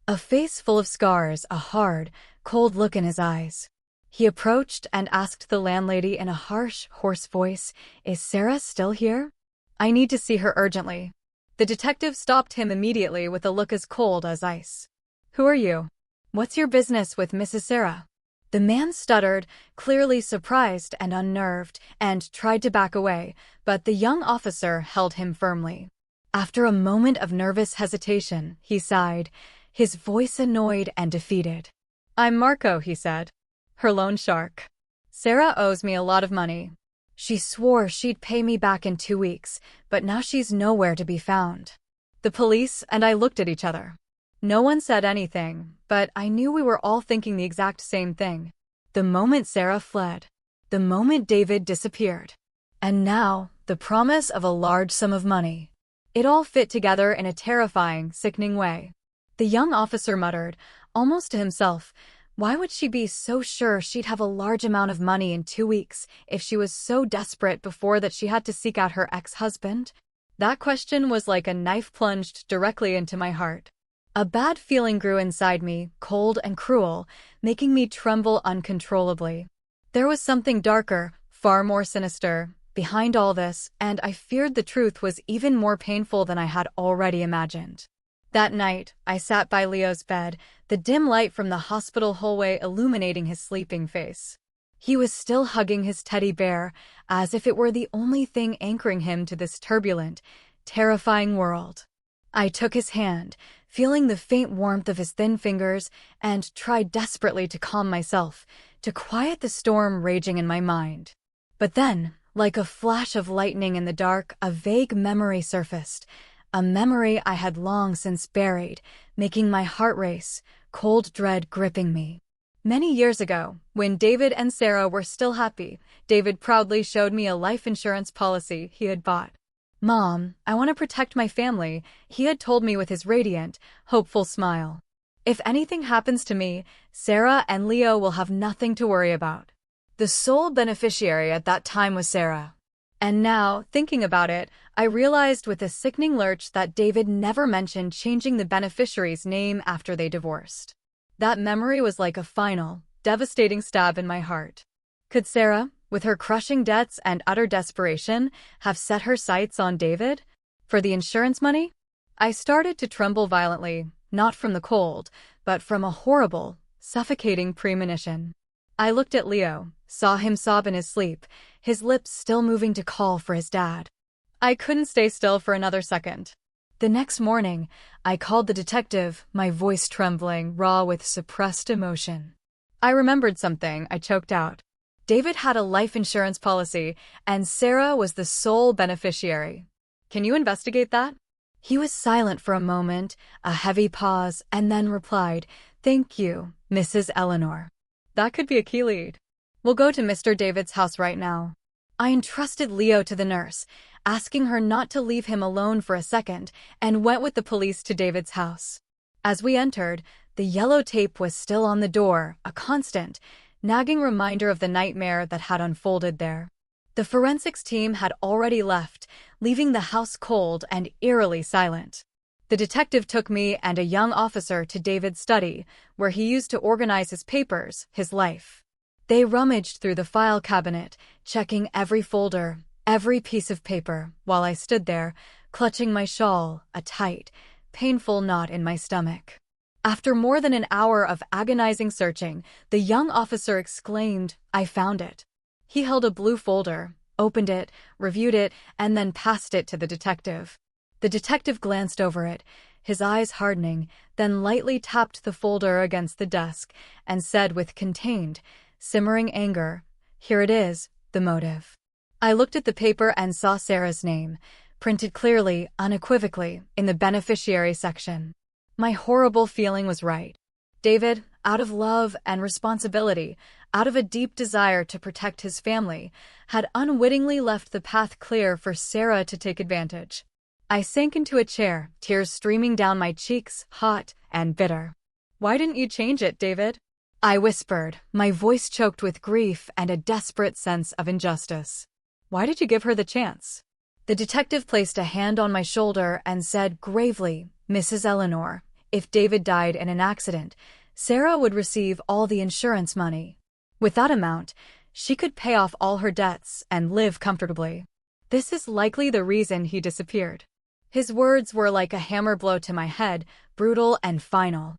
a face full of scars, a hard, cold look in his eyes. He approached and asked the landlady in a harsh, hoarse voice, "Is Sarah still here? I need to see her urgently." The detective stopped him immediately with a look as cold as ice. "Who are you? What's your business with Mrs. Sarah?" The man stuttered, clearly surprised and unnerved, and tried to back away, but the young officer held him firmly. After a moment of nervous hesitation, he sighed, his voice annoyed and defeated. "I'm Marco," he said. "Her loan shark. Sarah owes me a lot of money. She swore she'd pay me back in 2 weeks, but now she's nowhere to be found." The police and I looked at each other. No one said anything, but I knew we were all thinking the exact same thing. The moment Sarah fled. The moment David disappeared. And now, the promise of a large sum of money. It all fit together in a terrifying, sickening way. The young officer muttered, almost to himself, why would she be so sure she'd have a large amount of money in 2 weeks if she was so desperate before that she had to seek out her ex-husband? That question was like a knife plunged directly into my heart. A bad feeling grew inside me, cold and cruel, making me tremble uncontrollably. There was something darker, far more sinister, behind all this, and I feared the truth was even more painful than I had already imagined. That night, I sat by Leo's bed, the dim light from the hospital hallway illuminating his sleeping face. He was still hugging his teddy bear, as if it were the only thing anchoring him to this turbulent, terrifying world. I took his hand, feeling the faint warmth of his thin fingers, and tried desperately to calm myself, to quiet the storm raging in my mind. But then, like a flash of lightning in the dark, a vague memory surfaced, a memory I had long since buried, making my heart race, cold dread gripping me. Many years ago, when David and Sarah were still happy, David proudly showed me a life insurance policy he had bought. "Mom, I want to protect my family," he had told me with his radiant, hopeful smile. "If anything happens to me, Sarah and Leo will have nothing to worry about." The sole beneficiary at that time was Sarah. And now, thinking about it, I realized with a sickening lurch that David never mentioned changing the beneficiary's name after they divorced. That memory was like a final, devastating stab in my heart. Could Sarah, with her crushing debts and utter desperation, have set her sights on David? For the insurance money? I started to tremble violently, not from the cold, but from a horrible, suffocating premonition. I looked at Leo, saw him sob in his sleep, his lips still moving to call for his dad. I couldn't stay still for another second. The next morning, I called the detective, my voice trembling, raw with suppressed emotion. I remembered something, I choked out. David had a life insurance policy, and Sarah was the sole beneficiary. Can you investigate that? He was silent for a moment, a heavy pause, and then replied, "Thank you, Mrs. Eleanor." That could be a key lead. We'll go to Mr. David's house right now. I entrusted Leo to the nurse, asking her not to leave him alone for a second, and went with the police to David's house. As we entered, The yellow tape was still on the door, a constant, nagging reminder of the nightmare that had unfolded there. The forensics team had already left, leaving the house cold and eerily silent. The detective took me and a young officer to David's study, where he used to organize his papers, his life. They rummaged through the file cabinet, checking every folder, every piece of paper, while I stood there, clutching my shawl, a tight, painful knot in my stomach. After more than an hour of agonizing searching, the young officer exclaimed, "I found it." He held a blue folder, opened it, reviewed it, and then passed it to the detective. The detective glanced over it, his eyes hardening, then lightly tapped the folder against the desk and said with contained, simmering anger, "Here it is, the motive." I looked at the paper and saw Sarah's name, printed clearly, unequivocally, in the beneficiary section. My horrible feeling was right. David, out of love and responsibility, out of a deep desire to protect his family, had unwittingly left the path clear for Sarah to take advantage. I sank into a chair, tears streaming down my cheeks, hot and bitter. "Why didn't you change it, David?" I whispered, my voice choked with grief and a desperate sense of injustice. "Why did you give her the chance?" The detective placed a hand on my shoulder and said gravely, "Mrs. Eleanor, if David died in an accident, Sarah would receive all the insurance money. With that amount, she could pay off all her debts and live comfortably. This is likely the reason he disappeared." His words were like a hammer blow to my head, brutal and final.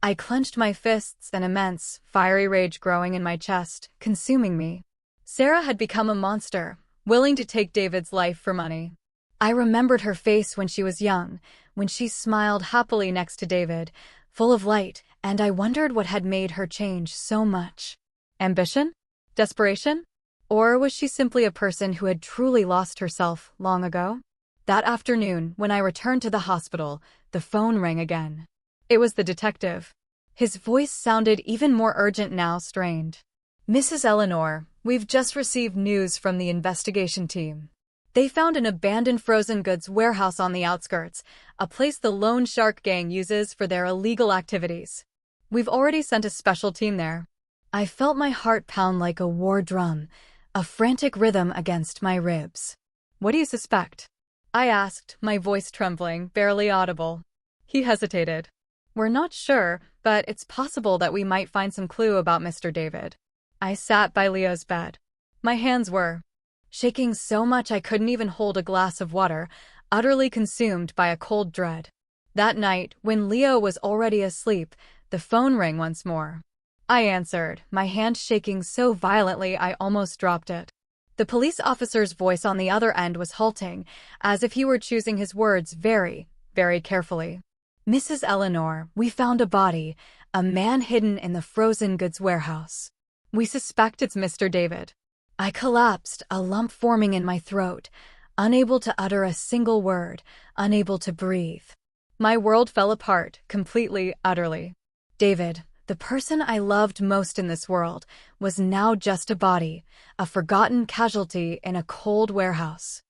I clenched my fists, an immense, fiery rage growing in my chest, consuming me. Sarah had become a monster, willing to take David's life for money. I remembered her face when she was young, when she smiled happily next to David, full of light, and I wondered what had made her change so much. Ambition? Desperation? Or was she simply a person who had truly lost herself long ago? That afternoon, when I returned to the hospital, the phone rang again. It was the detective. His voice sounded even more urgent now, strained. "Mrs. Eleanor, we've just received news from the investigation team. They found an abandoned frozen goods warehouse on the outskirts, a place the Lone Shark Gang uses for their illegal activities. We've already sent a special team there." I felt my heart pound like a war drum, a frantic rhythm against my ribs. "What do you suspect?" I asked, my voice trembling, barely audible. He hesitated. "We're not sure, but it's possible that we might find some clue about Mr. David." I sat by Leo's bed. My hands were shaking so much I couldn't even hold a glass of water, utterly consumed by a cold dread. That night, when Leo was already asleep, the phone rang once more. I answered, my hand shaking so violently I almost dropped it. The police officer's voice on the other end was halting, as if he were choosing his words very, very carefully. "Mrs. Eleanor, we found a body, a man hidden in the frozen goods warehouse. We suspect it's Mr. David." I collapsed, a lump forming in my throat, unable to utter a single word, unable to breathe. My world fell apart, completely, utterly. David, the person I loved most in this world, was now just a body, a forgotten casualty in a cold warehouse.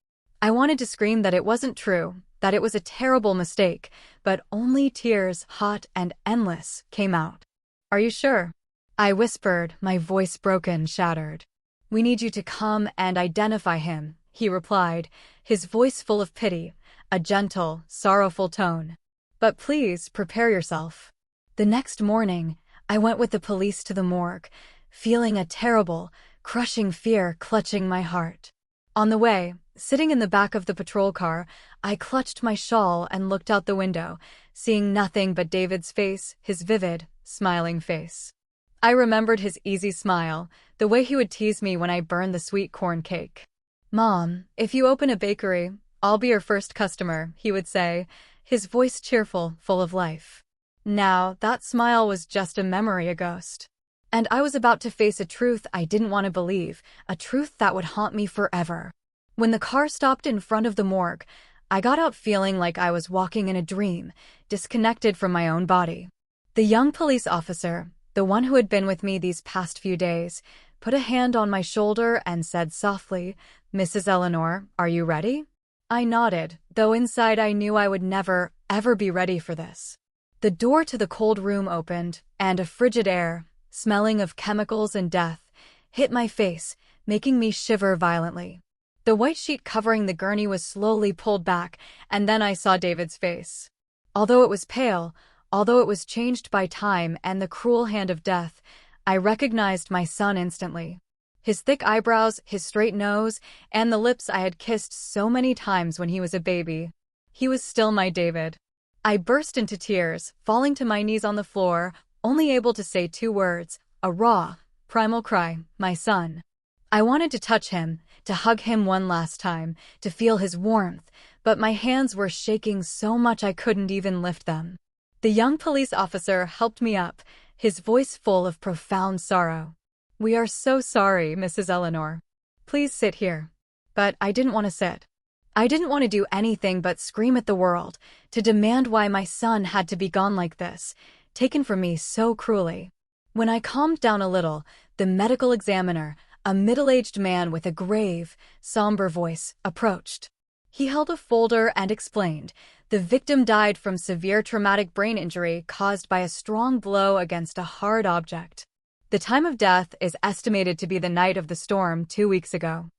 I wanted to scream that it wasn't true, that it was a terrible mistake, but only tears, hot and endless, came out. "Are you sure?" I whispered, my voice broken, shattered. "We need you to come and identify him," he replied, his voice full of pity, a gentle, sorrowful tone. "But please prepare yourself." The next morning, I went with the police to the morgue, feeling a terrible, crushing fear clutching my heart. On the way, sitting in the back of the patrol car, I clutched my shawl and looked out the window, seeing nothing but David's face, his vivid, smiling face. I remembered his easy smile, the way he would tease me when I burned the sweet corn cake. "Mom, if you open a bakery, I'll be your first customer," he would say, his voice cheerful, full of life. Now, that smile was just a memory, a ghost. And I was about to face a truth I didn't want to believe, a truth that would haunt me forever. When the car stopped in front of the morgue, I got out feeling like I was walking in a dream, disconnected from my own body. The young police officer, the one who had been with me these past few days, put a hand on my shoulder and said softly, "Mrs. Eleanor, are you ready?" I nodded, though inside I knew I would never, ever be ready for this. The door to the cold room opened, and a frigid air, smelling of chemicals and death, hit my face, making me shiver violently. The white sheet covering the gurney was slowly pulled back, and then I saw David's face. Although it was pale, although it was changed by time and the cruel hand of death, I recognized my son instantly. His thick eyebrows, his straight nose, and the lips I had kissed so many times when he was a baby. He was still my David. I burst into tears, falling to my knees on the floor, only able to say 2 words, a raw, primal cry, my son. I wanted to touch him, to hug him one last time, to feel his warmth, but my hands were shaking so much I couldn't even lift them. The young police officer helped me up, his voice full of profound sorrow. "We are so sorry, Mrs. Eleanor. Please sit here." But I didn't want to sit. I didn't want to do anything but scream at the world, to demand why my son had to be gone like this, taken from me so cruelly. When I calmed down a little, the medical examiner, a middle-aged man with a grave, somber voice, approached. He held a folder and explained, the victim died from severe traumatic brain injury caused by a strong blow against a hard object. The time of death is estimated to be the night of the storm 2 weeks ago.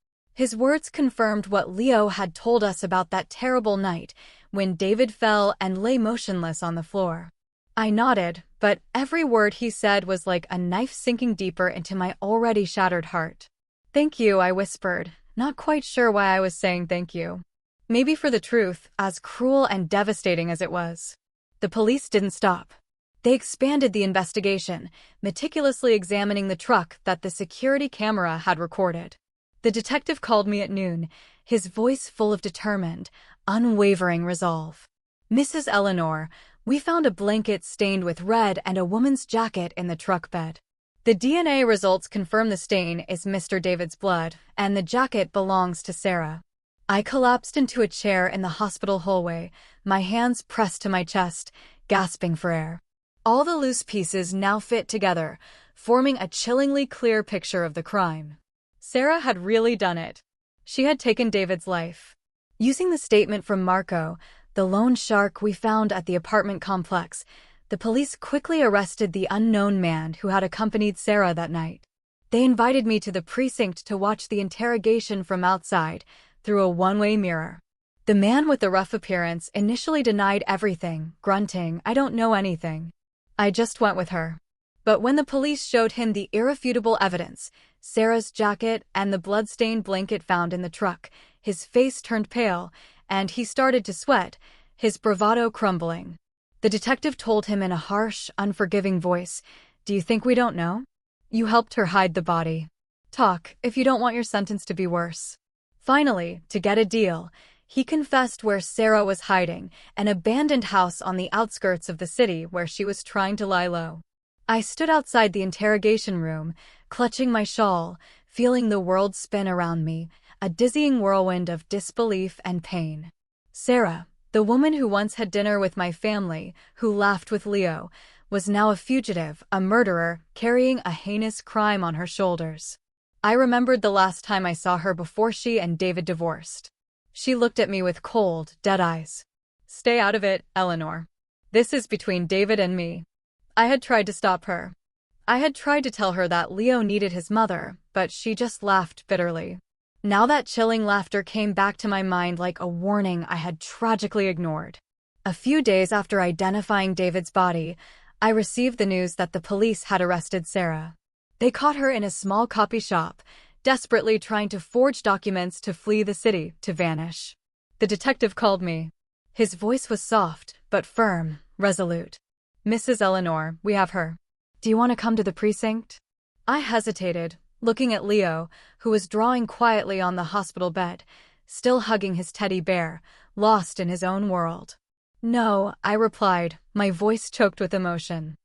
His words confirmed what Leo had told us about that terrible night when David fell and lay motionless on the floor. I nodded, but every word he said was like a knife sinking deeper into my already shattered heart. "Thank you," I whispered, not quite sure why I was saying thank you. Maybe for the truth, as cruel and devastating as it was. The police didn't stop. They expanded the investigation, meticulously examining the truck that the security camera had recorded. The detective called me at noon, his voice full of determined, unwavering resolve. "Mrs. Eleanor, we found a blanket stained with red and a woman's jacket in the truck bed. The DNA results confirm the stain is Mr. David's blood, and the jacket belongs to Sarah." I collapsed into a chair in the hospital hallway, my hands pressed to my chest, gasping for air. All the loose pieces now fit together, forming a chillingly clear picture of the crime. Sarah had really done it. She had taken David's life. Using the statement from Marco, the loan shark we found at the apartment complex, the police quickly arrested the unknown man who had accompanied Sarah that night. They invited me to the precinct to watch the interrogation from outside, through a one-way mirror. The man with the rough appearance initially denied everything, grunting, "I don't know anything." I just went with her. But when the police showed him the irrefutable evidence, Sarah's jacket and the blood-stained blanket found in the truck, his face turned pale, and he started to sweat, his bravado crumbling. The detective told him in a harsh, unforgiving voice, "Do you think we don't know? You helped her hide the body. Talk, if you don't want your sentence to be worse." Finally, to get a deal, he confessed where Sarah was hiding, an abandoned house on the outskirts of the city where she was trying to lie low. I stood outside the interrogation room, clutching my shawl, feeling the world spin around me, a dizzying whirlwind of disbelief and pain. Sarah, the woman who once had dinner with my family, who laughed with Leo, was now a fugitive, a murderer, carrying a heinous crime on her shoulders. I remembered the last time I saw her before she and David divorced. She looked at me with cold, dead eyes. "Stay out of it, Eleanor. This is between David and me." I had tried to stop her. I had tried to tell her that Leo needed his mother, but she just laughed bitterly. Now that chilling laughter came back to my mind like a warning I had tragically ignored. A few days after identifying David's body, I received the news that the police had arrested Sarah. They caught her in a small copy shop, desperately trying to forge documents to flee the city, to vanish. The detective called me. His voice was soft, but firm, resolute. "Mrs. Eleanor, we have her. Do you want to come to the precinct?" I hesitated, looking at Leo, who was drawing quietly on the hospital bed, still hugging his teddy bear, lost in his own world. "No," I replied, my voice choked with emotion.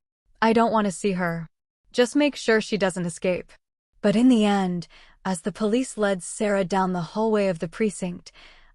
"I don't want to see her. Just make sure she doesn't escape." But in the end, as the police led Sarah down the hallway of the precinct,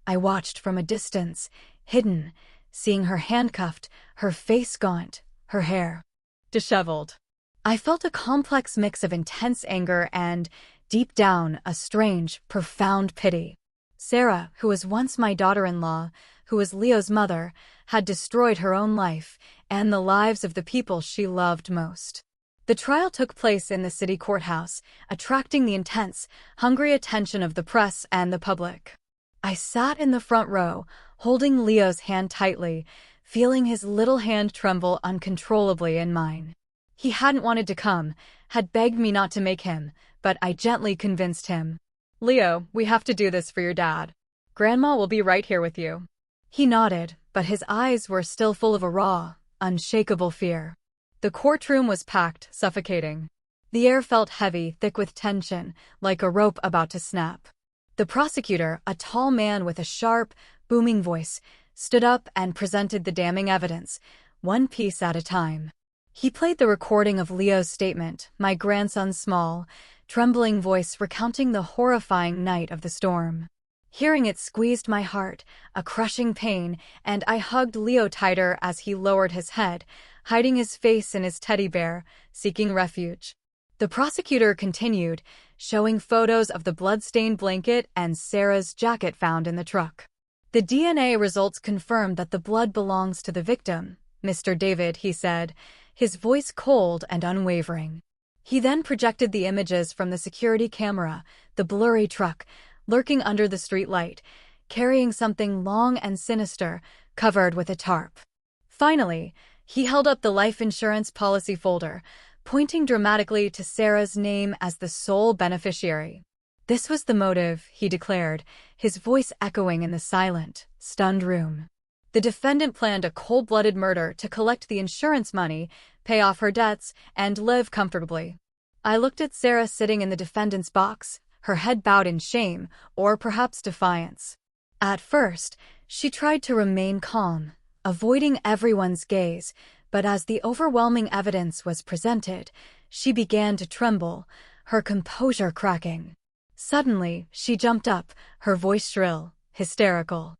I watched from a distance, hidden, seeing her handcuffed, her face gaunt, her hair disheveled. I felt a complex mix of intense anger and, deep down, a strange, profound pity. Sarah, who was once my daughter-in-law, who was Leo's mother, had destroyed her own life, and the lives of the people she loved most. The trial took place in the city courthouse, attracting the intense, hungry attention of the press and the public. I sat in the front row, holding Leo's hand tightly, feeling his little hand tremble uncontrollably in mine. He hadn't wanted to come, had begged me not to make him, but I gently convinced him. "Leo, we have to do this for your dad. Grandma will be right here with you." He nodded, but his eyes were still full of a raw, unshakable fear. The courtroom was packed, suffocating. The air felt heavy, thick with tension, like a rope about to snap. The prosecutor, a tall man with a sharp, booming voice, stood up and presented the damning evidence, one piece at a time. He played the recording of Leo's statement, my grandson's small, trembling voice recounting the horrifying night of the storm. Hearing it squeezed my heart, a crushing pain, and I hugged Leo tighter as he lowered his head, hiding his face in his teddy bear, seeking refuge. The prosecutor continued, showing photos of the blood-stained blanket and Sarah's jacket found in the truck. The DNA results confirmed that the blood belongs to the victim, Mr. David, he said, his voice cold and unwavering. He then projected the images from the security camera, the blurry truck, lurking under the street light, carrying something long and sinister, covered with a tarp. Finally, he held up the life insurance policy folder, pointing dramatically to Sarah's name as the sole beneficiary. This was the motive, he declared, his voice echoing in the silent, stunned room. The defendant planned a cold-blooded murder to collect the insurance money, pay off her debts, and live comfortably. I looked at Sarah sitting in the defendant's box, her head bowed in shame, or perhaps defiance. At first, she tried to remain calm, avoiding everyone's gaze, but as the overwhelming evidence was presented, she began to tremble, her composure cracking. Suddenly, she jumped up, her voice shrill, hysterical.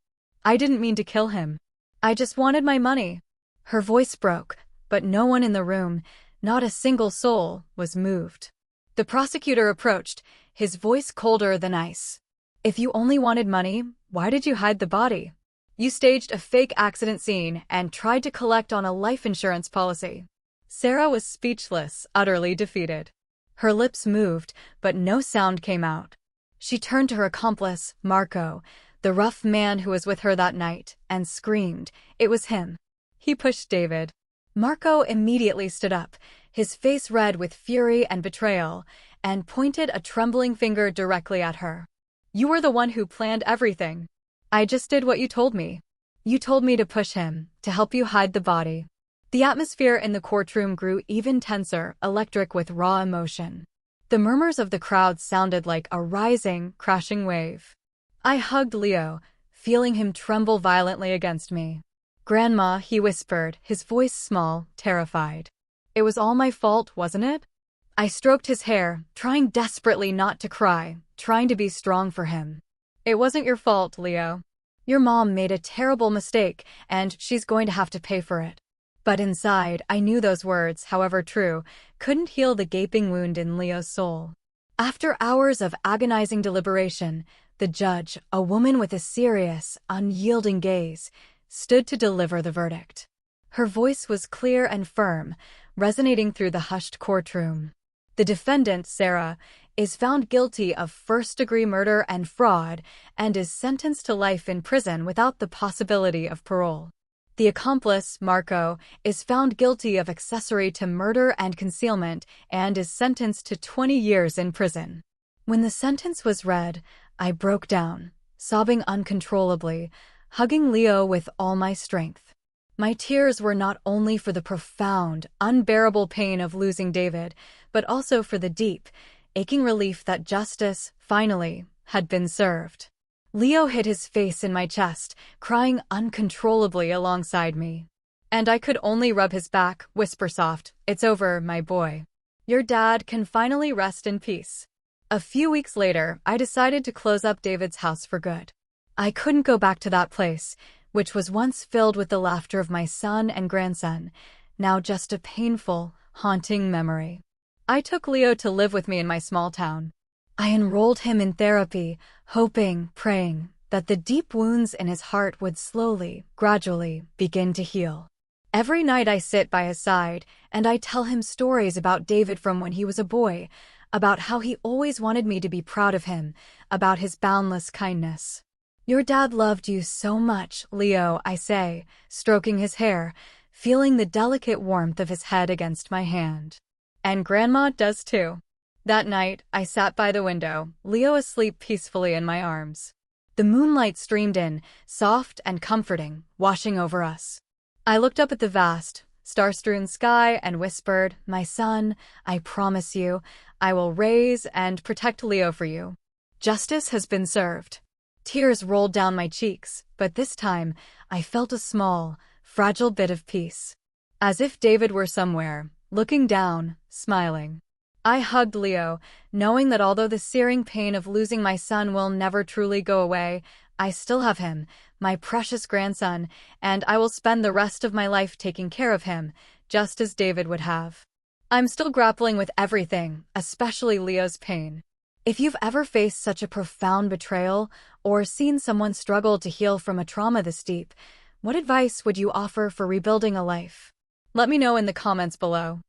"I didn't mean to kill him. I just wanted my money." Her voice broke, but no one in the room, not a single soul, was moved. The prosecutor approached, his voice colder than ice. "If you only wanted money, why did you hide the body? You staged a fake accident scene and tried to collect on a life insurance policy." Sarah was speechless, utterly defeated. Her lips moved, but no sound came out. She turned to her accomplice, Marco, the rough man who was with her that night, and screamed. It was him. He pushed David. Marco immediately stood up, his face red with fury and betrayal, and pointed a trembling finger directly at her. "You were the one who planned everything. I just did what you told me. You told me to push him, to help you hide the body." The atmosphere in the courtroom grew even tenser, electric with raw emotion. The murmurs of the crowd sounded like a rising, crashing wave. I hugged Leo, feeling him tremble violently against me. "Grandma," he whispered, his voice small, terrified. "It was all my fault, wasn't it?" I stroked his hair, trying desperately not to cry, trying to be strong for him. "It wasn't your fault, Leo. Your mom made a terrible mistake, and she's going to have to pay for it." But inside, I knew those words, however true, couldn't heal the gaping wound in Leo's soul. After hours of agonizing deliberation, the judge, a woman with a serious, unyielding gaze, stood to deliver the verdict. Her voice was clear and firm, resonating through the hushed courtroom. The defendant, Sarah, is found guilty of first-degree murder and fraud and is sentenced to life in prison without the possibility of parole. The accomplice, Marco, is found guilty of accessory to murder and concealment and is sentenced to 20 years in prison. When the sentence was read, I broke down, sobbing uncontrollably, hugging Leo with all my strength. My tears were not only for the profound, unbearable pain of losing David, but also for the deep, aching relief that justice, finally, had been served. Leo hid his face in my chest, crying uncontrollably alongside me. And I could only rub his back, whisper soft, "It's over, my boy. Your dad can finally rest in peace." A few weeks later, I decided to close up David's house for good. I couldn't go back to that place, which was once filled with the laughter of my son and grandson, now just a painful, haunting memory. I took Leo to live with me in my small town. I enrolled him in therapy, hoping, praying, that the deep wounds in his heart would slowly, gradually begin to heal. Every night I sit by his side, and I tell him stories about David from when he was a boy, about how he always wanted me to be proud of him, about his boundless kindness. Your dad loved you so much, Leo, I say, stroking his hair, feeling the delicate warmth of his head against my hand. And Grandma does too. That night, I sat by the window, Leo asleep peacefully in my arms. The moonlight streamed in, soft and comforting, washing over us. I looked up at the vast, star-strewn sky and whispered, "My son, I promise you, I will raise and protect Leo for you. Justice has been served." Tears rolled down my cheeks, but this time I felt a small, fragile bit of peace. As if David were somewhere, looking down, smiling. I hugged Leo, knowing that although the searing pain of losing my son will never truly go away, I still have him, my precious grandson, and I will spend the rest of my life taking care of him, just as David would have. I'm still grappling with everything, especially Leo's pain. If you've ever faced such a profound betrayal or seen someone struggle to heal from a trauma this deep, what advice would you offer for rebuilding a life? Let me know in the comments below.